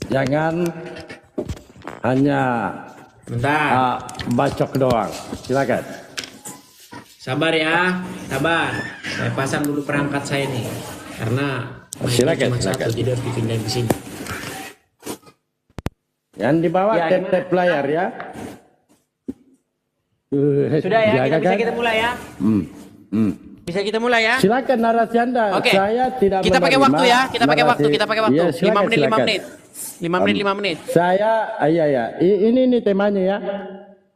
Jangan hanya bacok doang. Silakan. Sabar ya, sabar. Saya pasang dulu perangkat saya nih, karena silakan, cuma satu, jadi harus dipindahin di sini. Yang di bawah Ya, tap layar ya. Sudah ya, bisa kita mulai ya. Bisa kita mulai ya. Silakan narasi Anda. Oke. Saya tidak kita pakai waktu ya. Kita pakai narasi. waktu. Kita pakai waktu. Ya, 5 silakan, menit, 5 silakan. menit. 5 menit, 5 menit. Saya, iya. Ini temanya ya.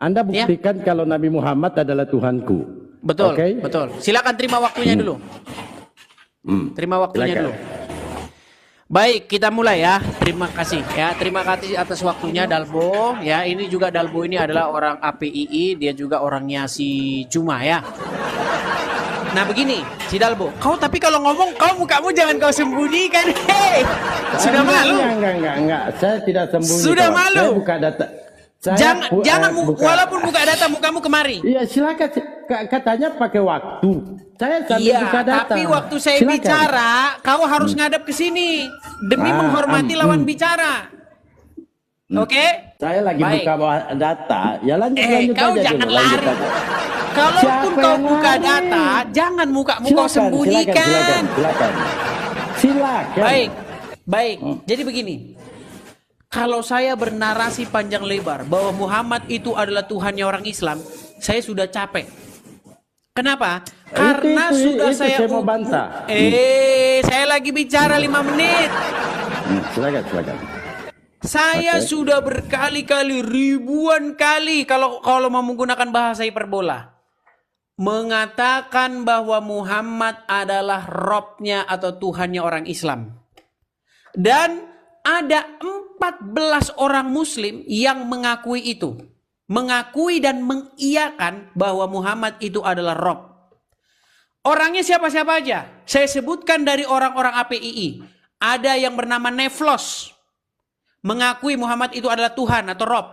Anda buktikan kalau Nabi Muhammad adalah Tuhanku. Betul, Okay? betul. Silakan terima waktunya dulu. Terima waktunya Silakan. dulu. Baik, kita mulai ya. Terima kasih ya. Terima kasih atas waktunya Dalbo. Ya, ini juga Dalbo ini adalah orang APII, dia juga orangnya si Juma ya. Nah begini, si Dalbo, kau tapi kalau ngomong kau mukamu jangan kau sembunyikan. Hei, sudah malu? Enggak. Saya tidak sembunyi. Sudah kawan. malu? Saya buka data. Jangan walaupun buka data mukamu kemari. Iya silakan. Katanya pakai waktu. Saya sambil buka data. Tapi waktu saya silakan. bicara, kau harus ngadap ke sini demi menghormati lawan bicara. Oke? Saya lagi buka data. Ya lanjut Kau aja jangan dulu. lari. Kalaupun kau buka data, jangan mukamu kau sembunyikan. Silakan. Baik. Jadi begini. Kalau saya bernarasi panjang lebar bahwa Muhammad itu adalah Tuhannya orang Islam, saya sudah capek. Kenapa? Karena saya mau bantah. Saya lagi bicara 5 menit. Silakan. Saya sudah berkali-kali, ribuan kali kalau mau menggunakan bahasa hiperbola, mengatakan bahwa Muhammad adalah Robnya atau Tuhannya orang Islam. Dan ada 14 orang Muslim yang mengakui itu. Mengakui dan mengiyakan bahwa Muhammad itu adalah Rob. Orangnya siapa-siapa aja. Saya sebutkan dari orang-orang APII. Ada yang bernama Neflos. Mengakui Muhammad itu adalah Tuhan atau Rob.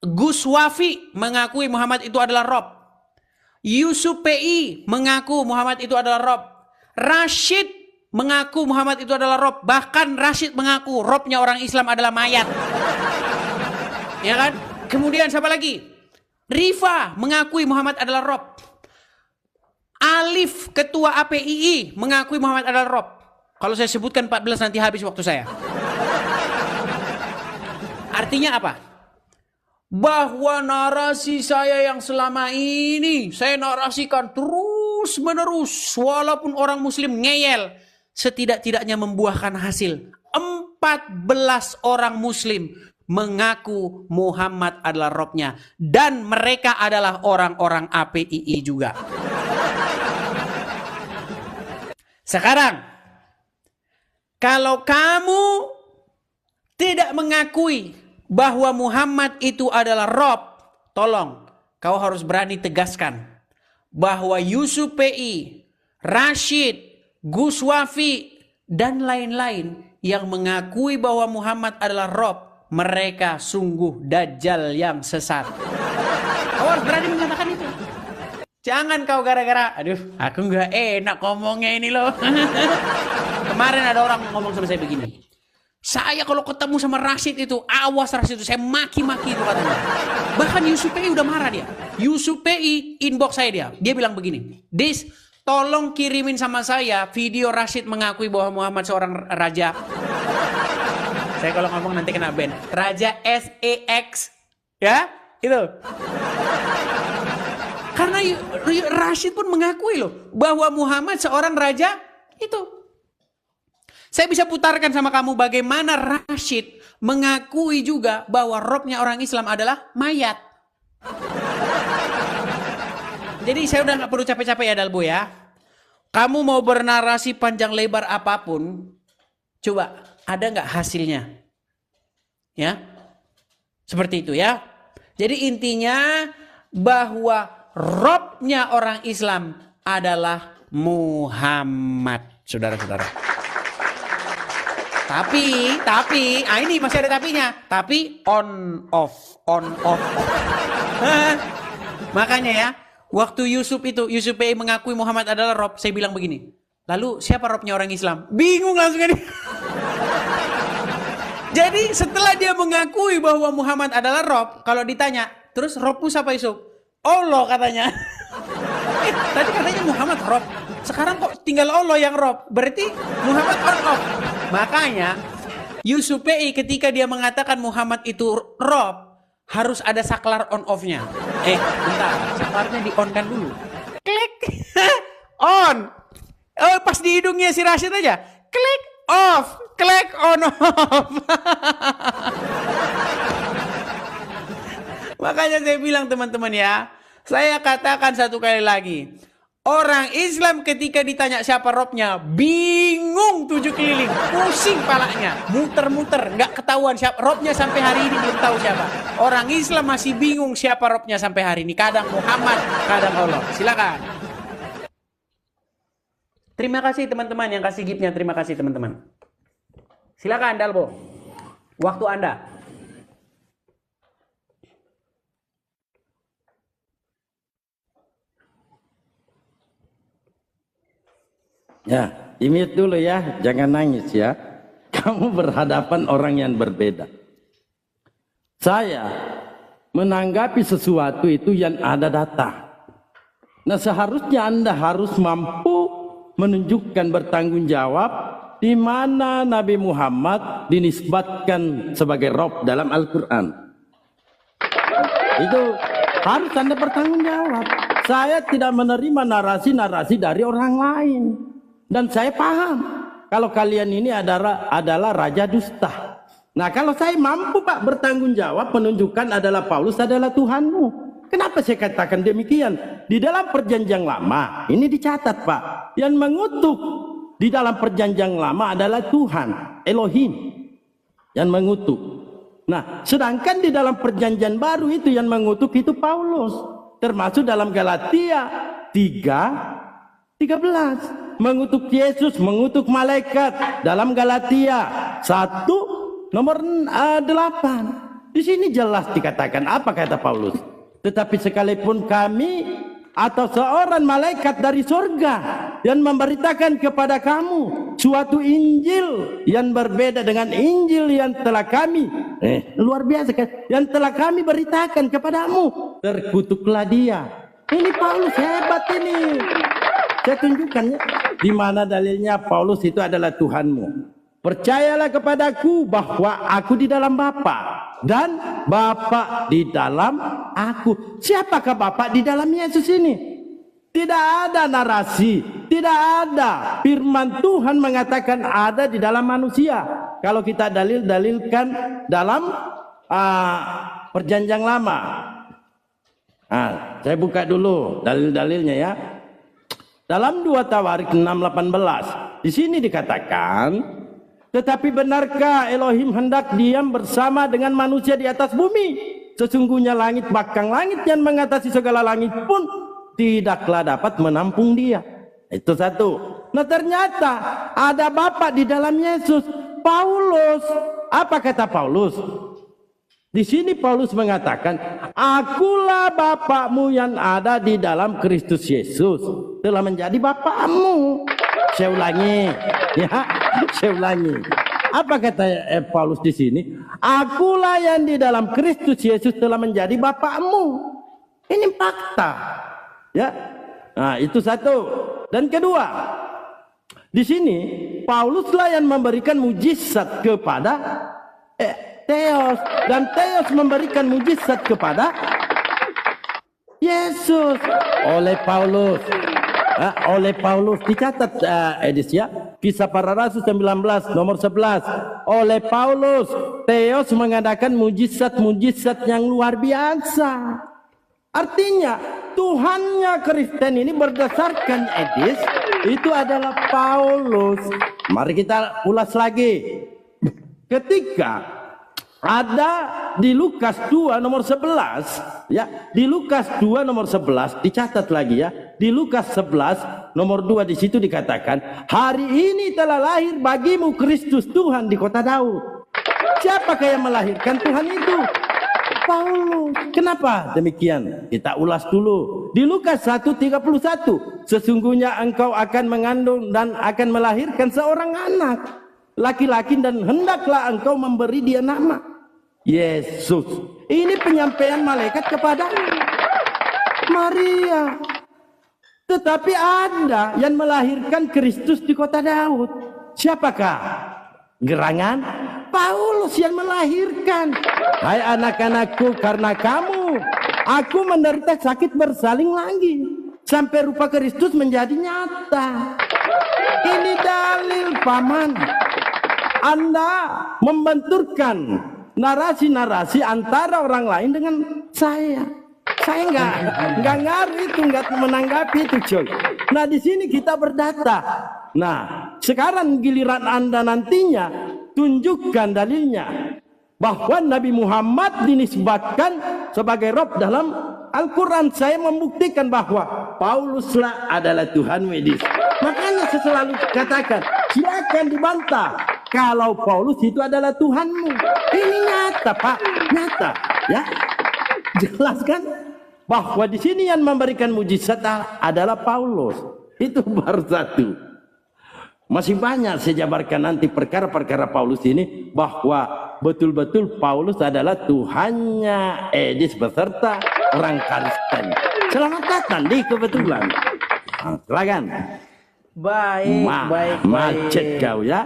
Gus Wafi mengakui Muhammad itu adalah Rob. Yusuf PI mengaku Muhammad itu adalah Rob. Rashid mengaku Muhammad itu adalah Rob. Bahkan Rashid mengaku Robnya orang Islam adalah mayat. Ya kan? Kemudian siapa lagi? Rifa mengakui Muhammad adalah Rob. Alif ketua APII mengakui Muhammad adalah Rob. Kalau saya sebutkan 14 nanti habis waktu saya. Artinya apa? Bahwa narasi saya yang selama ini saya narasikan terus menerus walaupun orang Muslim ngeyel, setidak-tidaknya membuahkan hasil. 14 orang Muslim mengaku Muhammad adalah Robnya. Dan mereka adalah orang-orang APII juga. Sekarang, kalau kamu tidak mengakui bahwa Muhammad itu adalah Rob, tolong kau harus berani tegaskan bahwa Yusuf PI, Rashid, Gus Wafi, dan lain-lain yang mengakui bahwa Muhammad adalah Rob, mereka sungguh dajjal yang sesat. Kau harus berani mengatakan itu. Jangan kau gara-gara, aduh aku nggak enak ngomongnya ini loh. Kemarin ada orang ngomong sama saya begini. Saya kalau ketemu sama Rashid itu, awas Rashid itu, saya maki-maki itu katanya. Bahkan Yusuf PI udah marah dia. Yusuf PI inbox saya dia. Dia bilang begini, Dis, tolong kirimin sama saya video Rashid mengakui bahwa Muhammad seorang raja. Saya kalau ngomong nanti kena ban. Raja SEX. Ya, itu. Karena Rashid pun mengakui loh bahwa Muhammad seorang raja itu. Saya bisa putarkan sama kamu bagaimana Rashid mengakui juga bahwa Robnya orang Islam adalah mayat. Jadi saya udah gak perlu capek-capek ya Dalbo ya. Kamu mau bernarasi panjang lebar apapun, coba ada gak hasilnya? Ya, seperti itu ya. Jadi intinya bahwa Robnya orang Islam adalah Muhammad, saudara-saudara. Tapi, ini masih ada tapinya. Tapi on off. Makanya ya, waktu Yusuf PI mengakui Muhammad adalah Rob, saya bilang begini. Lalu siapa Robnya orang Islam? Bingung langsung ini. Jadi setelah dia mengakui bahwa Muhammad adalah Rob, kalau ditanya, terus Robmu siapa Yusuf? Allah katanya. Tadi katanya Muhammad Rob, sekarang kok tinggal Allah yang Rob, berarti Muhammad on off. Makanya Yusuf PI ketika dia mengatakan Muhammad itu Rob, harus ada saklar on off-nya. Bentar, saklarnya di on kan dulu. Klik. On. Oh, pas di hidungnya si Rashid aja. Klik off. Klik on off. Makanya saya bilang teman-teman ya, saya katakan satu kali lagi, orang Islam ketika ditanya siapa Robnya, bingung 7 keliling, pusing palanya, muter-muter, nggak ketahuan siapa Robnya sampai hari ini, belum tahu siapa. Orang Islam masih bingung siapa Robnya sampai hari ini, kadang Muhammad, kadang Allah. Silakan. Terima kasih teman-teman yang kasih gift-nya, terima kasih teman-teman. Silakan Dalbo, waktu Anda. Ya, imit dulu ya, jangan nangis ya. Kamu berhadapan orang yang berbeda. Saya menanggapi sesuatu itu yang ada data. Nah, seharusnya Anda harus mampu menunjukkan bertanggung jawab di mana Nabi Muhammad dinisbatkan sebagai Rob dalam Al-Quran. Itu harus Anda bertanggung jawab. Saya tidak menerima narasi-narasi dari orang lain. Dan saya paham kalau kalian ini adalah raja dusta. Nah, kalau saya mampu Pak bertanggung jawab menunjukkan adalah Paulus adalah Tuhanmu. Kenapa saya katakan demikian? Di dalam perjanjian lama ini dicatat Pak, yang mengutuk di dalam perjanjian lama adalah Tuhan Elohim yang mengutuk. Nah, sedangkan di dalam perjanjian baru itu yang mengutuk itu Paulus, termasuk dalam Galatia 3:13. Mengutuk Yesus, mengutuk malaikat dalam Galatia 1 nomor 8. Di sini jelas dikatakan apa kata Paulus. Tetapi sekalipun kami atau seorang malaikat dari surga yang memberitakan kepada kamu suatu Injil yang berbeda dengan Injil yang telah kami luar biasa kan, yang telah kami beritakan kepadamu, terkutuklah dia. Ini Paulus hebat ini. Saya tunjukkan ya, di mana dalilnya Paulus itu adalah Tuhanmu. Percayalah kepadaku bahwa aku di dalam Bapa dan Bapa di dalam aku. Siapakah Bapa di dalam Yesus ini? Tidak ada narasi, tidak ada firman Tuhan mengatakan ada di dalam manusia. Kalau kita dalilkan dalam perjanjian lama. Saya buka dulu dalil-dalilnya ya. Dalam 2 Tawarik 6:18 di sini dikatakan, tetapi benarkah Elohim hendak diam bersama dengan manusia di atas bumi? Sesungguhnya langit bahkan langit yang mengatasi segala langit pun tidaklah dapat menampung dia. Itu satu. Nah, ternyata ada Bapa di dalam Yesus. Paulus, apa kata Paulus? Di sini Paulus mengatakan, akulah Bapakmu yang ada di dalam Kristus Yesus, telah menjadi Bapakmu. Saya ulangi, ya, saya ulangi. Apa kata Paulus di sini? Akulah yang di dalam Kristus Yesus telah menjadi Bapakmu. Ini fakta, ya. Nah, itu satu. Dan kedua, di sini Pauluslah yang memberikan mujizat kepada Theos, dan Theos memberikan mujizat kepada Yesus oleh Paulus. Oleh Paulus dicatat Edis ya, Kisah Para Rasul 19 nomor 11. Oleh Paulus Theos mengadakan mujizat-mujizat yang luar biasa. Artinya Tuhannya Kristen ini berdasarkan Edis itu adalah Paulus. Mari kita ulas lagi. Ketika ada di Lukas 2 nomor 11 ya, di Lukas 2 nomor 11 dicatat lagi ya, di Lukas 11 nomor 2 di situ dikatakan, hari ini telah lahir bagimu Kristus Tuhan di kota Daud. Siapakah yang melahirkan Tuhan itu? Paulus. Kenapa demikian? Kita ulas dulu. Di Lukas 1:31, sesungguhnya engkau akan mengandung dan akan melahirkan seorang anak. laki-laki dan hendaklah engkau memberi dia nama Yesus. Ini penyampaian malaikat kepada Maria. Tetapi ada yang melahirkan Kristus di kota Daud. Siapakah? Gerangan Paulus yang melahirkan. Hai anak-anakku, karena kamu aku menderita sakit bersaling lagi sampai rupa Kristus menjadi nyata. Ini dalil paman. Anda membenturkan narasi-narasi antara orang lain dengan saya. Saya nggak ngari itu, nggak menanggapi itu, coy. Nah, di sini kita berdata. Nah, sekarang giliran Anda nantinya tunjukkan dalilnya bahwa Nabi Muhammad dinisbatkan sebagai Rob dalam Al-Quran. Saya membuktikan bahwa Pauluslah adalah Tuhan medis. Makanya saya selalu katakan, silakan dibantah kalau Paulus itu adalah Tuhanmu. Ini nyata, Pak, nyata, ya. Jelas kan bahwa di sini yang memberikan mujizat adalah Paulus. Itu baru satu. Masih banyak saya jabarkan nanti perkara-perkara Paulus ini, bahwa betul-betul Paulus adalah Tuhannya Edis beserta orang Kristen. Selamat datang di kebetulan. Nah, silakan. Baik. Macet kau ya.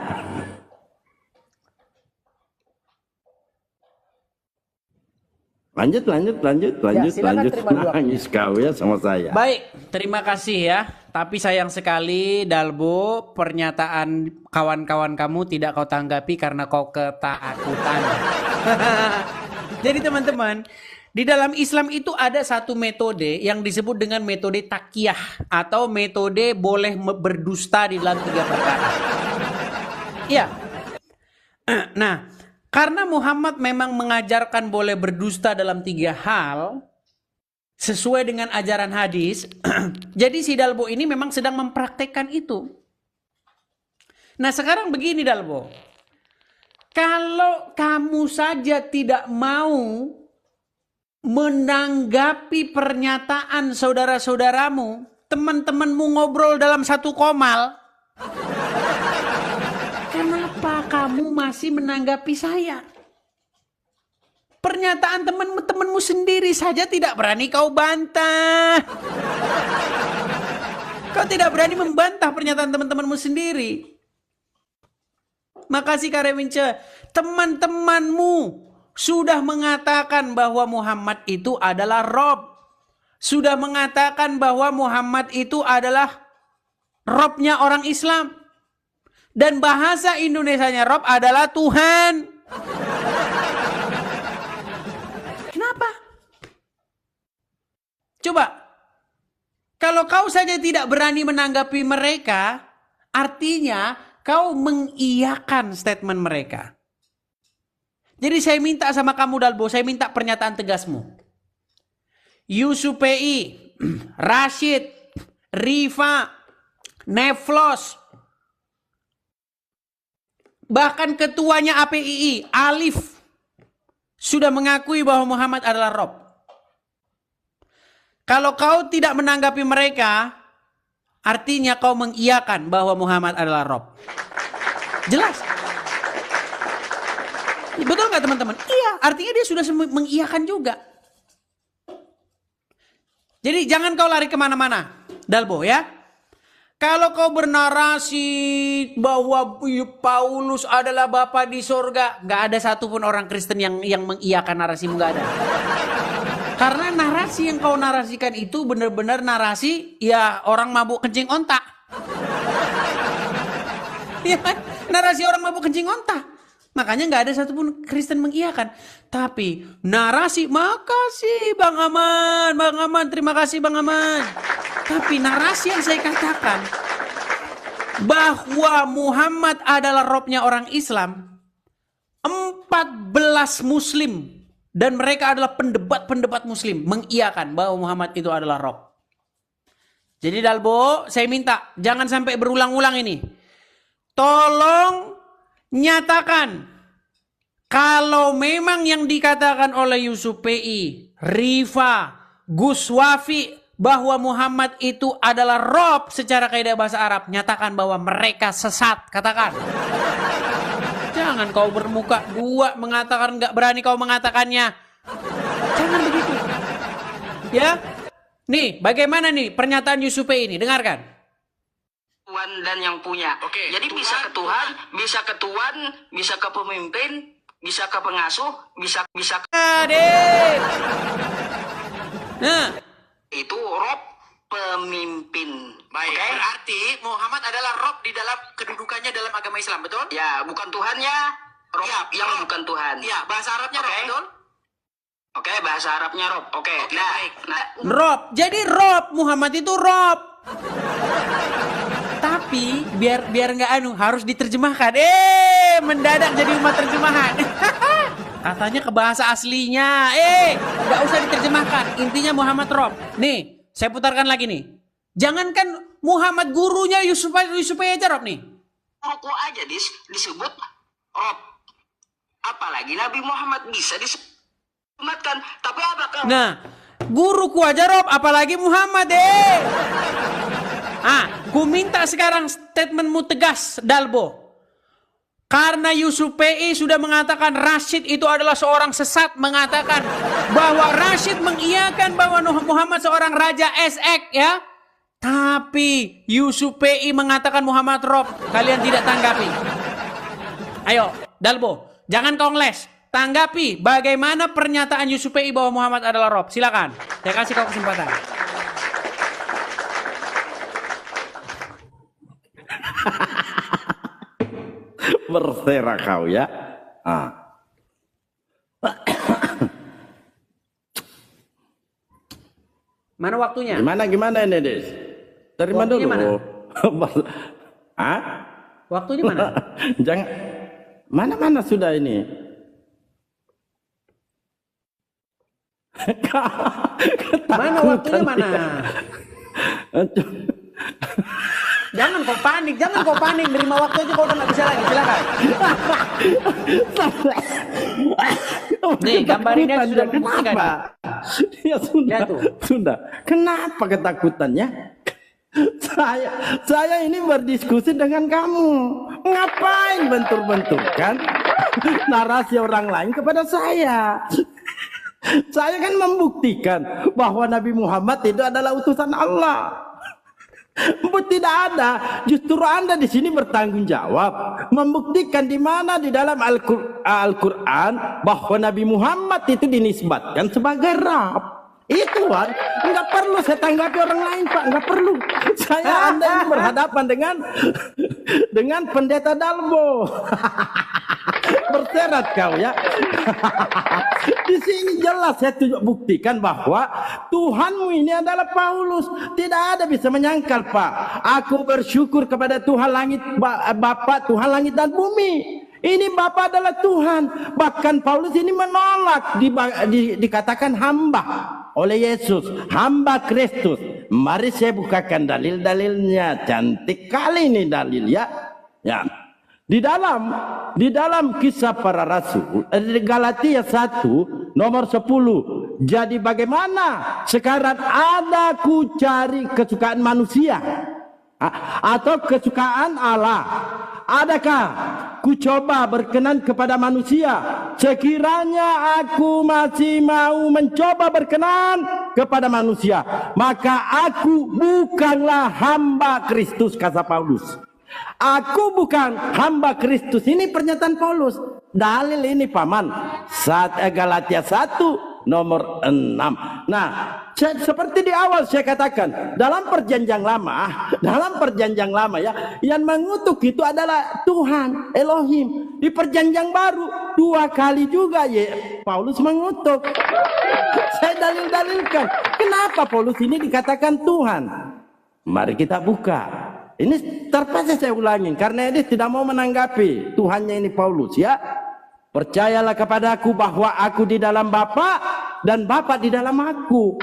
Lanjut. Silakan terima dua. Nangis kau ya sama saya. Baik, terima kasih ya. Tapi sayang sekali Dalbo, pernyataan kawan-kawan kamu tidak kau tanggapi karena kau ketakutan. Jadi teman-teman, di dalam Islam itu ada satu metode yang disebut dengan metode takiyah atau metode boleh berdusta di dalam 3 perkara. Ya. Nah, karena Muhammad memang mengajarkan boleh berdusta dalam 3 hal sesuai dengan ajaran hadis, jadi si Dalbo ini memang sedang mempraktekkan itu. Nah, sekarang begini Dalbo, kalau kamu saja tidak mau menanggapi pernyataan saudara-saudaramu, teman-temanmu ngobrol dalam satu komal, kenapa kamu masih menanggapi saya? Pernyataan teman-temanmu sendiri saja tidak berani kau bantah. Kau tidak berani membantah pernyataan teman-temanmu sendiri. Makasih Karewince, teman-temanmu sudah mengatakan bahwa Muhammad itu adalah Rob. Sudah mengatakan bahwa Muhammad itu adalah Robnya orang Islam. Dan bahasa Indonesianya Rob adalah Tuhan. Kenapa? Coba, kalau kau saja tidak berani menanggapi mereka, artinya kau mengiyakan statement mereka. Jadi saya minta sama kamu Dalbo, saya minta pernyataan tegasmu. Yusuf PI, Rashid, Rifa, Neflos, bahkan ketuanya APII, Alif, sudah mengakui bahwa Muhammad adalah Rob. Kalau kau tidak menanggapi mereka, artinya kau mengiyakan bahwa Muhammad adalah Rob. Jelas? Betul nggak teman-teman? Iya, artinya dia sudah mengiyakan juga. Jadi jangan kau lari kemana-mana, Dalbo ya. Kalau kau bernarasi bahwa Paulus adalah Bapa di sorga, nggak ada satupun orang Kristen yang mengiyakan narasimu, nggak ada. Karena narasi yang kau narasikan itu benar-benar narasi ya orang mabuk kencing onta. Ya, narasi orang mabuk kencing onta. Makanya nggak ada satupun Kristen mengiyakan. Tapi narasi, makasih Bang Aman, terima kasih Bang Aman. Tapi narasi yang saya katakan bahwa Muhammad adalah Robnya orang Islam, 14 Muslim dan mereka adalah pendebat-pendebat Muslim mengiyakan bahwa Muhammad itu adalah Rob. Jadi Dalbo, saya minta jangan sampai berulang-ulang ini. Tolong nyatakan kalau memang yang dikatakan oleh Yusuf PI, Rifa, Gus Wafi bahwa Muhammad itu adalah Rob secara kaidah bahasa Arab, nyatakan bahwa mereka sesat, katakan. Jangan kau bermuka dua mengatakan nggak berani kau mengatakannya. Jangan begitu. Ya. Nih, bagaimana nih pernyataan Yusufe ini? Dengarkan. Tuhan dan yang punya. Oke, Jadi bisa ke Tuhan, bisa ke Tuhan, bisa ke pemimpin, bisa ke pengasuh, bisa ke Adik. Nah, itu rob pemimpin. Baik, Oke? berarti Muhammad adalah Rob di dalam kedudukannya dalam agama Islam, betul? Ya, bukan Tuhannya, rob Iya, yang Rob. bukan Tuhan. Iya, bahasa Arabnya Rob, Oke. betul? Oke, bahasa Arabnya rob. Oke, Oke, nah, baik. Rob. Jadi Rob, Muhammad itu Rob. Tapi biar nggak harus diterjemahkan. Mendadak jadi umat terjemahan. Katanya ke bahasa aslinya. Nggak usah diterjemahkan. Intinya Muhammad Rob. Nih, saya putarkan lagi nih. Jangankan Muhammad gurunya Yusuf aja Rob nih. Rokok aja disebut rob. Apalagi Nabi Muhammad bisa disematkan. Tapi apakah Nah, guruku aja Rob, apalagi Muhammad ku minta sekarang statementmu tegas, Dalbo. Karena Yusuf PI sudah mengatakan Rashid itu adalah seorang sesat, mengatakan bahwa Rashid mengiyakan bahwa Muhammad seorang raja SX ya. Tapi Yusuf PI mengatakan Muhammad Rob, kalian tidak tanggapi. Ayo, Dalbo, jangan kau ngeles. Tanggapi bagaimana pernyataan Yusuf PI bahwa Muhammad adalah Rob. Silakan, saya kasih kau kesempatan. Berserah kau ya. Mana waktunya? Gimana ini, Des? Terima Waktunya dulu. Waktunya mana? Jangan mana sudah ini. Mana waktunya mana? Jangan kau panik, nerima waktu aja kau udah nggak bisa lagi, silakan. Nih, gambar ini sudah dibuktikan. Ya sudah, Lihat tuh. sudah. Kenapa ketakutannya? Saya ini berdiskusi dengan kamu. Ngapain bentur-benturkan narasi orang lain kepada saya? Saya kan membuktikan bahwa Nabi Muhammad itu adalah utusan Allah. Tidak ada, justru Anda di sini bertanggung jawab membuktikan di mana di dalam Al-Quran bahwa Nabi Muhammad itu dinisbatkan sebagai Rabb. Itu kan, nggak perlu saya tanggapi orang lain Pak, nggak perlu. Anda ini berhadapan dengan pendeta Dalbo. Berserat kau ya. Di sini jelas saya buktikan bahwa Tuhanmu ini adalah Paulus. Tidak ada bisa menyangkal Pak. Aku bersyukur kepada Tuhan langit Bapa, Tuhan langit dan bumi. Ini Bapa adalah Tuhan. Bahkan Paulus ini menolak dikatakan hamba oleh Yesus, hamba Kristus. Mari saya bukakan dalil-dalilnya. Cantik kali ini dalil ya. Ya. Di dalam kisah para rasul, Galatia 1 nomor 10. Jadi bagaimana sekarang ada ku cari kesukaan manusia atau kesukaan Allah? Adakah ku coba berkenan kepada manusia? Sekiranya aku masih mau mencoba berkenan kepada manusia, maka aku bukanlah hamba Kristus, kata Paulus. Aku bukan hamba Kristus. Ini pernyataan Paulus. Dalil ini paman. Galatia 1 nomor 6. Nah, seperti di awal saya katakan, dalam perjanjian lama ya, yang mengutuk itu adalah Tuhan Elohim. Di perjanjian baru 2 kali juga ya Paulus mengutuk. Saya dalilkan. Kenapa Paulus ini dikatakan Tuhan? Mari kita buka. Ini terpaksa saya ulangi karena ini tidak mau menanggapi Tuhannya ini Paulus ya. Percayalah kepadaku bahwa aku di dalam Bapa dan Bapa di dalam aku.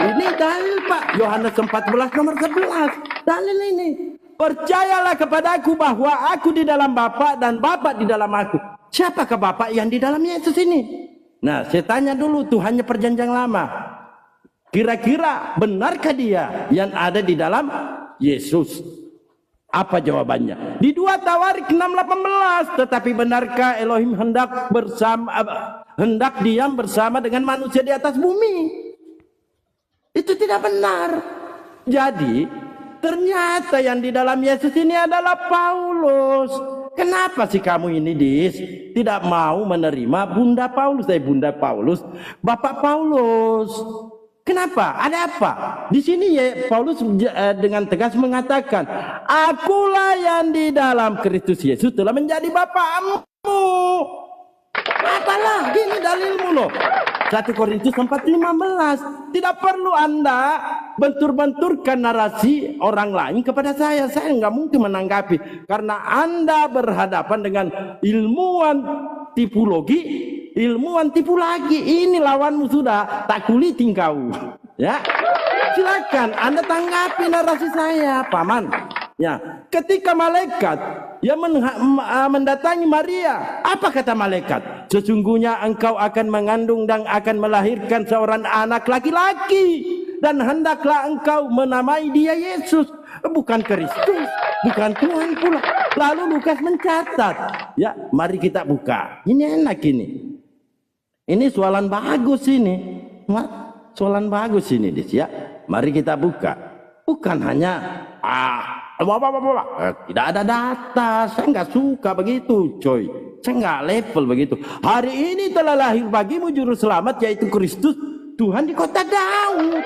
Ini dalil Pak. Yohanes 14 nomor 11. Dalil ini. Percayalah kepadaku bahwa aku di dalam Bapa dan Bapa di dalam aku. Siapakah Bapa yang di dalam Yesus ini? Nah, saya tanya dulu Tuhannya perjanjian lama. Kira-kira benarkah dia yang ada di dalam Yesus? Apa jawabannya? Di 2 Tawarik 6:18. Tetapi benarkah Elohim hendak diam bersama dengan manusia di atas bumi? Itu tidak benar. Jadi ternyata yang di dalam Yesus ini adalah Paulus. Kenapa sih kamu ini tidak mau menerima Bunda Paulus, Bapak Paulus? Kenapa? Ada apa? Di sini ya Paulus dengan tegas mengatakan, akulah yang di dalam Kristus Yesus telah menjadi bapakmu. Apalah, gini dalilmu loh. 1 Korintus 4:15. Tidak perlu Anda bentur-benturkan narasi orang lain kepada saya. Saya nggak mungkin menanggapi. Karena Anda berhadapan dengan ilmuwan tipologi, ilmuwan tipu lagi. Ini lawanmu sudah, tak kuliting kau. Ya, silakan Anda tanggapi narasi saya, paman. Ya, ketika malaikat yang mendatangi Maria, apa kata malaikat? Sesungguhnya engkau akan mengandung dan akan melahirkan seorang anak laki-laki, dan hendaklah engkau menamai dia Yesus, bukan Kristus, bukan Tuhan pula. Lalu Lukas mencatat. Ya, mari kita buka. Ini enak ini. Ini soalan bagus ini. Soalan bagus ini, ya. Mari kita buka. Bukan hanya tidak ada data. Saya nggak suka begitu, coy. Saya nggak level begitu. Hari ini telah lahir bagimu juru selamat, yaitu Kristus Tuhan di kota Daud.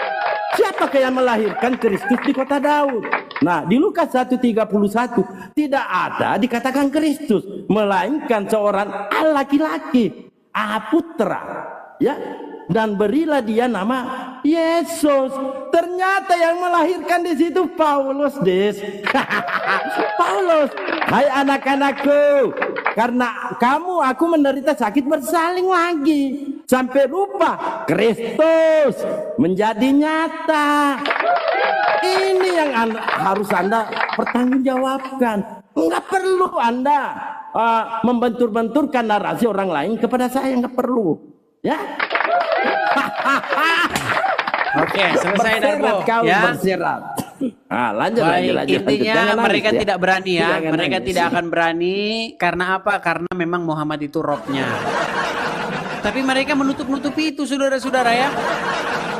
Siapakah yang melahirkan Kristus di kota Daud? Nah, di Lukas 1:31 tidak ada dikatakan Kristus, melainkan seorang laki-laki, putra, ya. Dan berilah dia nama Yesus. Ternyata yang melahirkan di situ Paulus, Paulus. Hai anak-anakku, karena aku menderita sakit bersalin lagi, sampai lupa Kristus menjadi nyata. Ini yang harus Anda pertanggungjawabkan. Enggak perlu Anda membentur-benturkan narasi orang lain kepada saya, enggak perlu. Ya. Oke, selesai Darbo. Ya. Berserat. Lanjut. Intinya Jangan mereka nangis, tidak berani ya. Jangan Mereka nangis. tidak akan berani. Karena apa? Karena memang Muhammad itu robnya. Tapi mereka menutup-nutupi itu, saudara-saudara ya.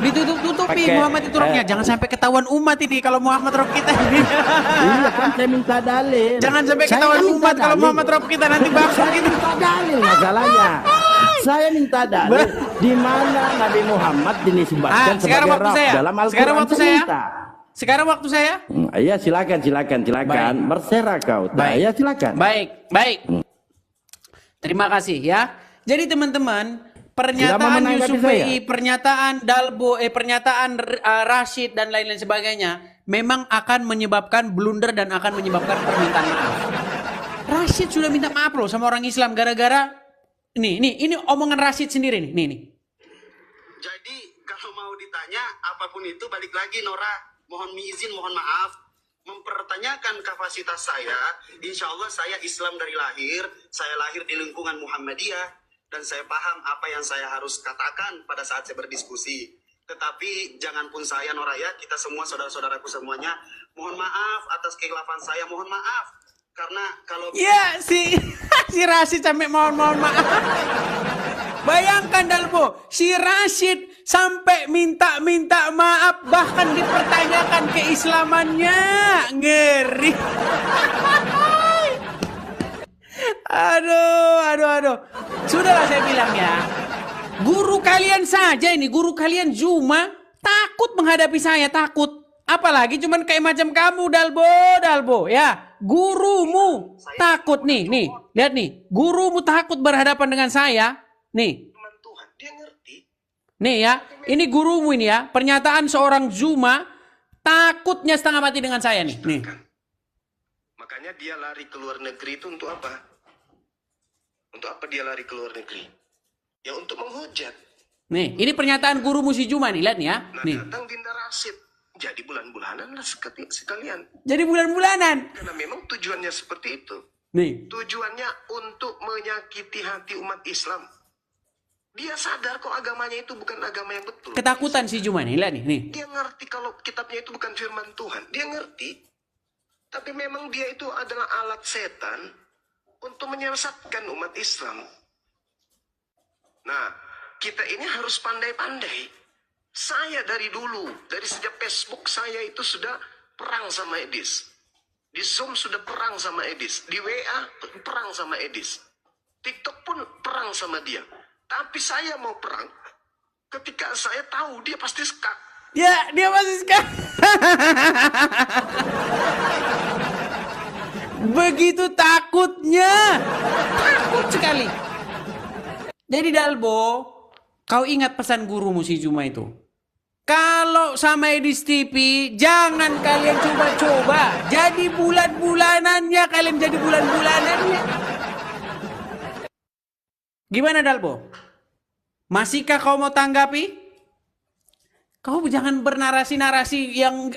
Ditutup-tutupi Muhammad itu robnya. Jangan sampai ketahuan umat ini kalau Muhammad rob kita ini. Iya kan, saya minta dalil. Jangan sampai ketahuan umat kalau Muhammad rob kita, nanti bangsa Saya gitu. minta dalil masalahnya. Saya minta dalil di mana Nabi Muhammad dinisbatkan sekarang sebagai waktu Rabb saya. dalam Al-Quran. Sekarang waktu saya. minta. Sekarang waktu saya. Iya, silakan. Baik. Berserah kau. Baik. Ya silakan. Baik. Terima kasih ya. Jadi teman-teman, pernyataan Yusufei, pernyataan Dalbo, pernyataan Rashid dan lain-lain sebagainya memang akan menyebabkan blunder dan akan menyebabkan permintaan maaf. Rashid sudah minta maaf loh sama orang Islam gara-gara ini omongan Rashid sendiri nih. Jadi kalau mau ditanya apapun itu, balik lagi Nora, mohon izin, mohon maaf, mempertanyakan kapasitas saya. Insya Allah saya Islam dari lahir, saya lahir di lingkungan Muhammadiyah, dan saya paham apa yang saya harus katakan pada saat saya berdiskusi. Tetapi jangan pun saya Nora ya, kita semua saudara-saudaraku semuanya, mohon maaf atas kekhilafan saya, mohon maaf. Karena kalau si Rashid sampai mohon maaf. Bayangkan Dalbo, si Rashid sampai minta maaf, bahkan dipertanyakan keislamannya. Ngeri. Aduh. Sudahlah saya bilang ya. Guru kalian saja ini, guru kalian Zuma takut menghadapi saya, takut. Apalagi cuman kayak macam kamu Dalbo ya. Gurumu takut nih. Lihat nih, gurumu takut berhadapan dengan saya. Nih. Tuhan, dia ngerti. Nih ya, ini gurumu ini ya. Pernyataan seorang Zuma takutnya setengah mati dengan saya nih. Makanya dia lari ke luar negeri itu untuk apa? Untuk apa dia lari ke luar negeri? Ya untuk menghujat. Nih, ini pernyataan gurumu si Zuma nih, lihat nih ya. Nih. Datang Dinda Rashid. Jadi bulan-bulanan lah sekalian. Jadi bulan-bulanan. Karena memang tujuannya seperti itu. Nih. Tujuannya untuk menyakiti hati umat Islam. Dia sadar kok agamanya itu bukan agama yang betul. Ketakutan si Zuma nih, lihat nih. Dia ngerti kalau kitabnya itu bukan firman Tuhan. Dia ngerti. Tapi memang dia itu adalah alat setan untuk menyesatkan umat Islam. Nah, kita ini harus pandai-pandai. Saya dari dulu, dari sejak Facebook saya itu sudah perang sama Edis. Di Zoom sudah perang sama Edis. Di WA perang sama Edis. TikTok pun perang sama dia. Tapi saya mau perang ketika saya tahu dia pasti skak. Ya, dia masih skak. Begitu takutnya. Takut sekali. Jadi Dalbo, kau ingat pesan gurumu si Juma itu. Kalau sama Edis TV, jangan kalian coba-coba. Jadi bulan-bulanannya, kalian jadi bulan-bulanannya. Gimana Dalbo? Masihkah kau mau tanggapi? Kau jangan bernarasi-narasi yang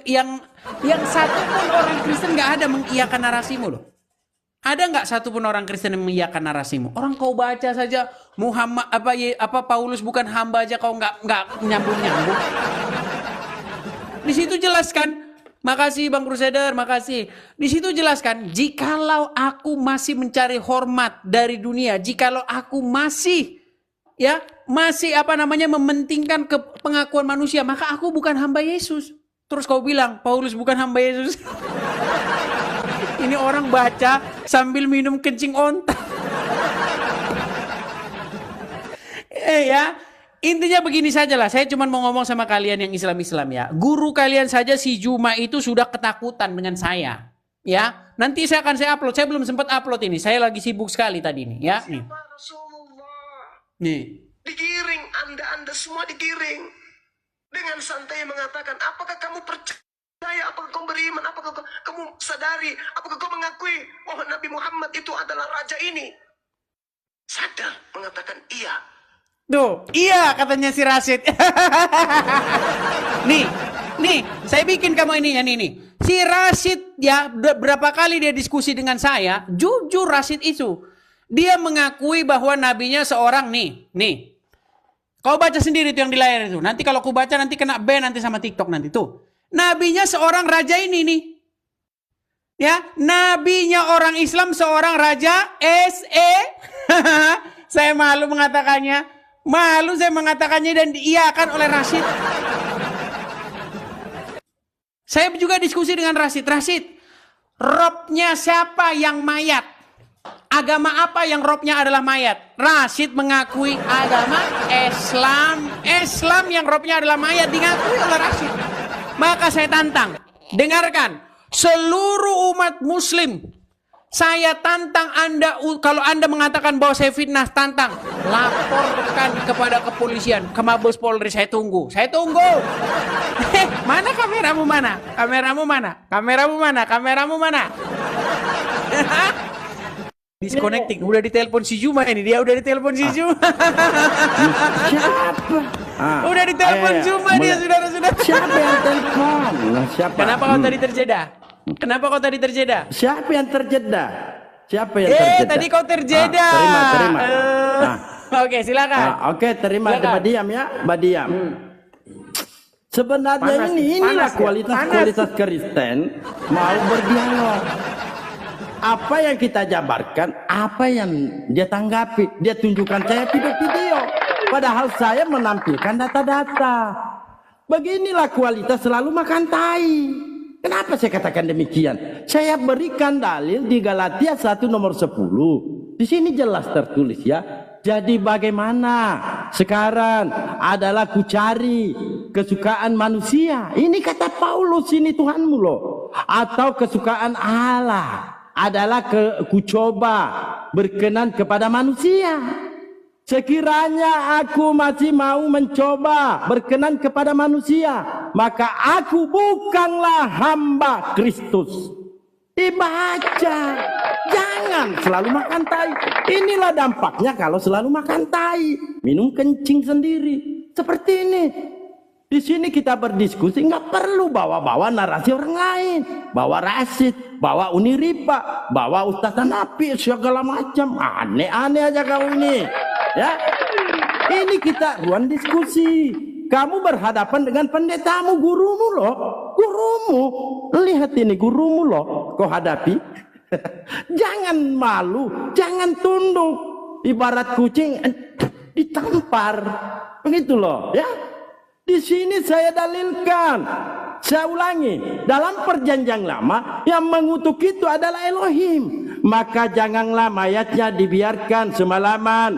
satu pun orang Kristen nggak ada mengiyakan narasimu loh. Ada nggak satu pun orang Kristen yang mengiyakan narasimu? Orang kau baca saja Muhammad Paulus bukan hamba aja kau nggak nyambung-nyambung. Di situ jelaskan. Makasih Bang Crusader, makasih. Di situ jelaskan, jikalau aku masih mencari hormat dari dunia, jikalau aku masih mementingkan pengakuan manusia, maka aku bukan hamba Yesus. Terus kau bilang, Paulus bukan hamba Yesus. Ini orang baca sambil minum kencing onta. Ya. Intinya begini sajalah, saya cuma mau ngomong sama kalian yang Islam-Islam ya. Guru kalian saja si Juma itu sudah ketakutan dengan saya. Ya, nanti saya upload. Saya belum sempat upload ini. Saya lagi sibuk sekali tadi nih, ya. Nih. Rasulullah. Nih. Digiring, Anda semua digiring. Dengan santai mengatakan, apakah kamu percaya, apakah kamu beriman, apakah kamu sadari, apakah kamu mengakui bahwa Nabi Muhammad itu adalah raja ini? Sadar mengatakan iya. Tuh, iya katanya si Rashid. nih, saya bikin kamu ini. Si Rashid ya, berapa kali dia diskusi dengan saya, jujur Rashid itu. Dia mengakui bahwa nabinya seorang nih. Kau baca sendiri tuh yang di layar itu. Nanti kalau aku baca nanti kena ban nanti sama TikTok nanti tuh. Nabinya seorang raja ini nih. Ya, nabinya orang Islam seorang raja SE. Saya malu mengatakannya. Dan diiyakan oleh Rashid. Saya juga diskusi dengan Rashid. Robnya siapa yang mayat? Agama apa yang robnya adalah mayat? Rashid mengakui agama Islam yang robnya adalah mayat diakui oleh Rashid. Maka saya tantang, dengarkan seluruh umat Muslim. Saya tantang Anda, kalau Anda mengatakan bahwa saya fitnah, tantang. Laporkan kepada kepolisian, ke Mabes Polri, saya tunggu. Mana kameramu mana? Disconnecting, udah ditelepon si Juma ini. Dia udah ditelepon si Juma. Siapa? Udah ditelepon Juma dia, saudara-saudara. Siapa yang telepon? Siapa? Kenapa kau tadi terjeda? Siapa yang terjeda? Tadi kau terjeda. Terima. Oke, silakan. Oke, terima. Badiam ya, Badiam. Sebenarnya inilah kualitas Kristen mau berdialog. Apa yang kita jabarkan, apa yang dia tanggapi, dia tunjukkan saya video-video. Padahal saya menampilkan data-data. Beginilah kualitas selalu makan tai. Kenapa saya katakan demikian? Saya berikan dalil di Galatia 1 nomor 10. Di sini jelas tertulis ya. Jadi bagaimana sekarang adalah kucari kesukaan manusia. Ini kata Paulus, ini Tuhanmu loh. Atau kesukaan Allah adalah kucoba berkenan kepada manusia. Sekiranya aku masih mau mencoba berkenan kepada manusia, maka aku bukanlah hamba Kristus. Dibaca. Jangan selalu makan tai. Inilah dampaknya kalau selalu makan tai. Minum kencing sendiri. Seperti ini. Di sini kita berdiskusi, nggak perlu bawa-bawa narasi orang lain. Bawa Rashid, bawa Uniripa, bawa Ustaz Hanafi, segala macam. Aneh-aneh aja kau ini. Ya, ini kita ruang diskusi. Kamu berhadapan dengan pendetamu, gurumu loh. Gurumu, lihat ini gurumu loh. kau hadapi. Jangan malu, jangan tunduk. Ibarat kucing ditampar. Begitu loh, ya. Di sini saya dalilkan. Saya ulangi, dalam perjanjian lama yang mengutuk itu adalah Elohim. Maka janganlah mayatnya dibiarkan semalaman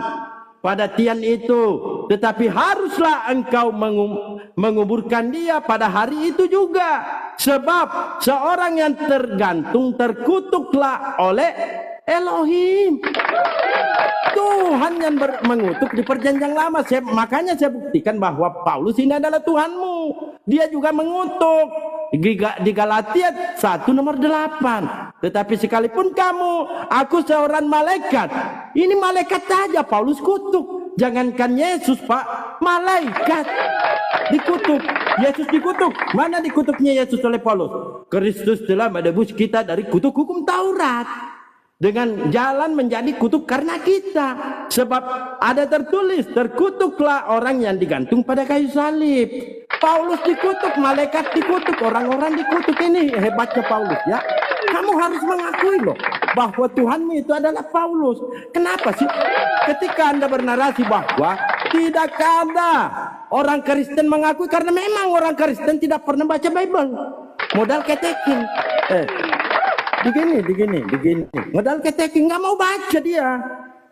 pada tiang itu, tetapi haruslah engkau menguburkan dia pada hari itu juga. Sebab seorang yang tergantung terkutuklah oleh Elohim. Tuhan yang mengutuk di perjanjian lama. Makanya saya buktikan bahwa Paulus ini adalah Tuhanmu. Dia juga mengutuk di Galatia 1 nomor 8. Tetapi sekalipun kamu, aku seorang malaikat. Ini malaikat saja Paulus kutuk. Jangankan Yesus, Pak, malaikat dikutuk. Yesus dikutuk. Mana dikutuknya Yesus oleh Paulus? Kristus telah menebus kita dari kutuk hukum Taurat. Dengan jalan menjadi kutuk karena kita. Sebab ada tertulis, terkutuklah orang yang digantung pada kayu salib. Paulus dikutuk, malaikat dikutuk, orang-orang dikutuk. Ini hebatnya Paulus, ya. Kamu harus mengakui loh bahwa Tuhanmu itu adalah Paulus. Kenapa sih ketika Anda bernarasi bahwa tidak ada orang Kristen mengakui, karena memang orang Kristen tidak pernah baca Bible. Modal ketekin. Begini. Modal ketekin, nggak mau baca dia.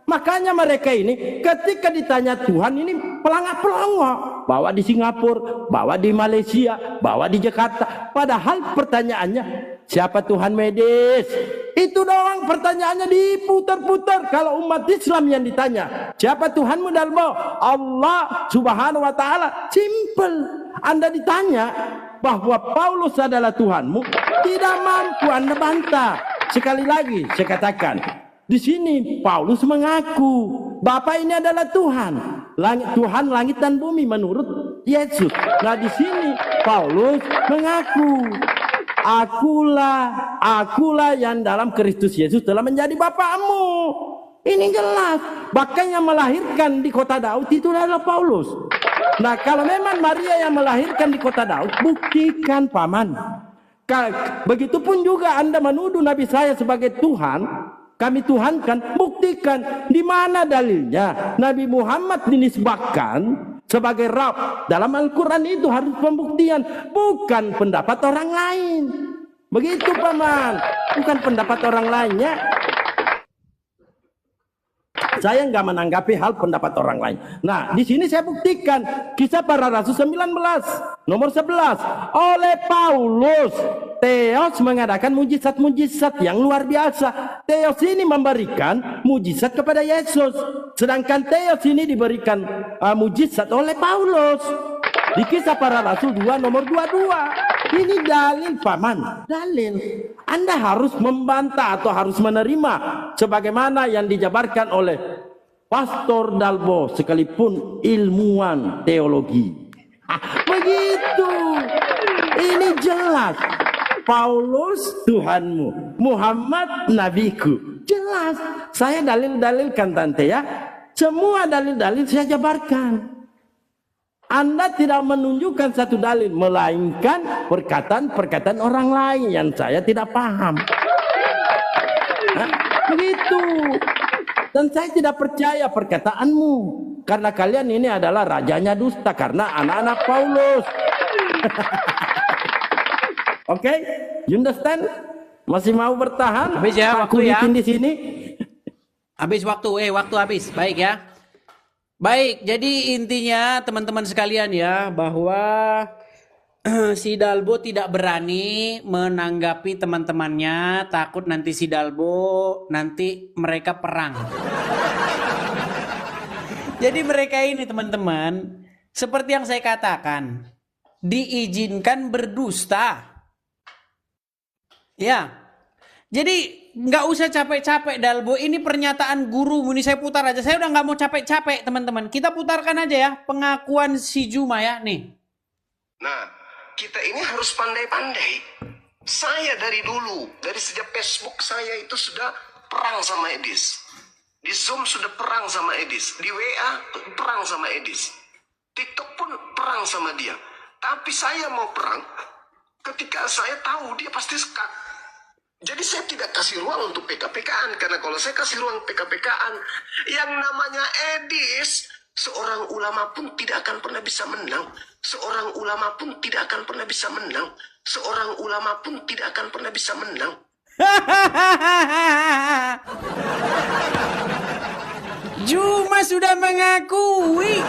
Makanya mereka ini ketika ditanya Tuhan ini pelangak-pelongok. Bawa di Singapura, bawa di Malaysia, bawa di Jakarta. Padahal pertanyaannya, siapa Tuhan medis? Itu doang pertanyaannya diputar-putar. Kalau umat Islam yang ditanya, siapa Tuhanmu Dalbo? Allah Subhanahu wa Ta'ala. Simple. Anda ditanya bahwa Paulus adalah Tuhanmu, tidak mampu Anda bantah. Sekali lagi saya katakan, di sini Paulus mengaku Bapa ini adalah Tuhan, Tuhan langit dan bumi menurut Yesus. Nah di sini Paulus mengaku, akulah yang dalam Kristus Yesus telah menjadi Bapamu. Ini jelas. Bahkan yang melahirkan di kota Daud itu adalah Paulus. Nah kalau memang Maria yang melahirkan di kota Daud, buktikan paman. Begitupun juga Anda menuduh Nabi saya sebagai Tuhan, kami Tuhankan, buktikan. Di mana dalilnya Nabi Muhammad dinisbahkan sebagai Rabb? Dalam Al-Quran itu harus pembuktian, bukan pendapat orang lain. Begitu paman, bukan pendapat orang lainnya. Saya nggak menanggapi hal pendapat orang lain. Nah, di sini saya buktikan Kisah Para Rasul 19 nomor 11. Oleh Paulus, Theos mengadakan mujizat-mujizat yang luar biasa. Theos ini memberikan mujizat kepada Yesus, sedangkan Theos ini diberikan mujizat oleh Paulus. Di Kisah Para Rasul 2 nomor 22. Ini dalil paman, dalil. Anda harus membantah atau harus menerima sebagaimana yang dijabarkan oleh Pastor Dalbo sekalipun ilmuwan teologi. Begitu. Ini jelas. Paulus Tuhanmu, Muhammad nabiku. Jelas. Saya dalil-dalilkan tante ya. Semua dalil-dalil saya jabarkan. Anda tidak menunjukkan satu dalil, melainkan perkataan-perkataan orang lain yang saya tidak paham. Nah, begitu. Dan saya tidak percaya perkataanmu, karena kalian ini adalah rajanya dusta, karena anak-anak Paulus. Oke, you understand? Masih mau bertahan? Habis ya waktu ya. Di sini. Habis waktu, waktu habis. Baik ya. Baik, jadi intinya teman-teman sekalian ya, bahwa si Dalbo tidak berani menanggapi teman-temannya, takut nanti si Dalbo, nanti mereka perang. Jadi mereka ini teman-teman, seperti yang saya katakan, diizinkan berdusta. Ya, jadi nggak usah capek-capek Dalbo, ini pernyataan guru, ini saya putar aja. Saya udah nggak mau capek-capek teman-teman. Kita putarkan aja ya pengakuan si Juma ya nih. Nah, kita ini harus pandai-pandai. Saya dari dulu, dari sejak Facebook saya itu sudah perang sama Edis. Di Zoom sudah perang sama Edis. Di WA perang sama Edis. TikTok pun perang sama dia. Tapi saya mau perang ketika saya tahu dia pasti sekat. Jadi saya tidak kasih ruang untuk PK-PKan. Karena kalau saya kasih ruang PK-PKan, yang namanya Edis, seorang ulama pun tidak akan pernah bisa menang. Seorang ulama pun tidak akan pernah bisa menang. Seorang ulama pun tidak akan pernah bisa menang. Juma sudah mengakui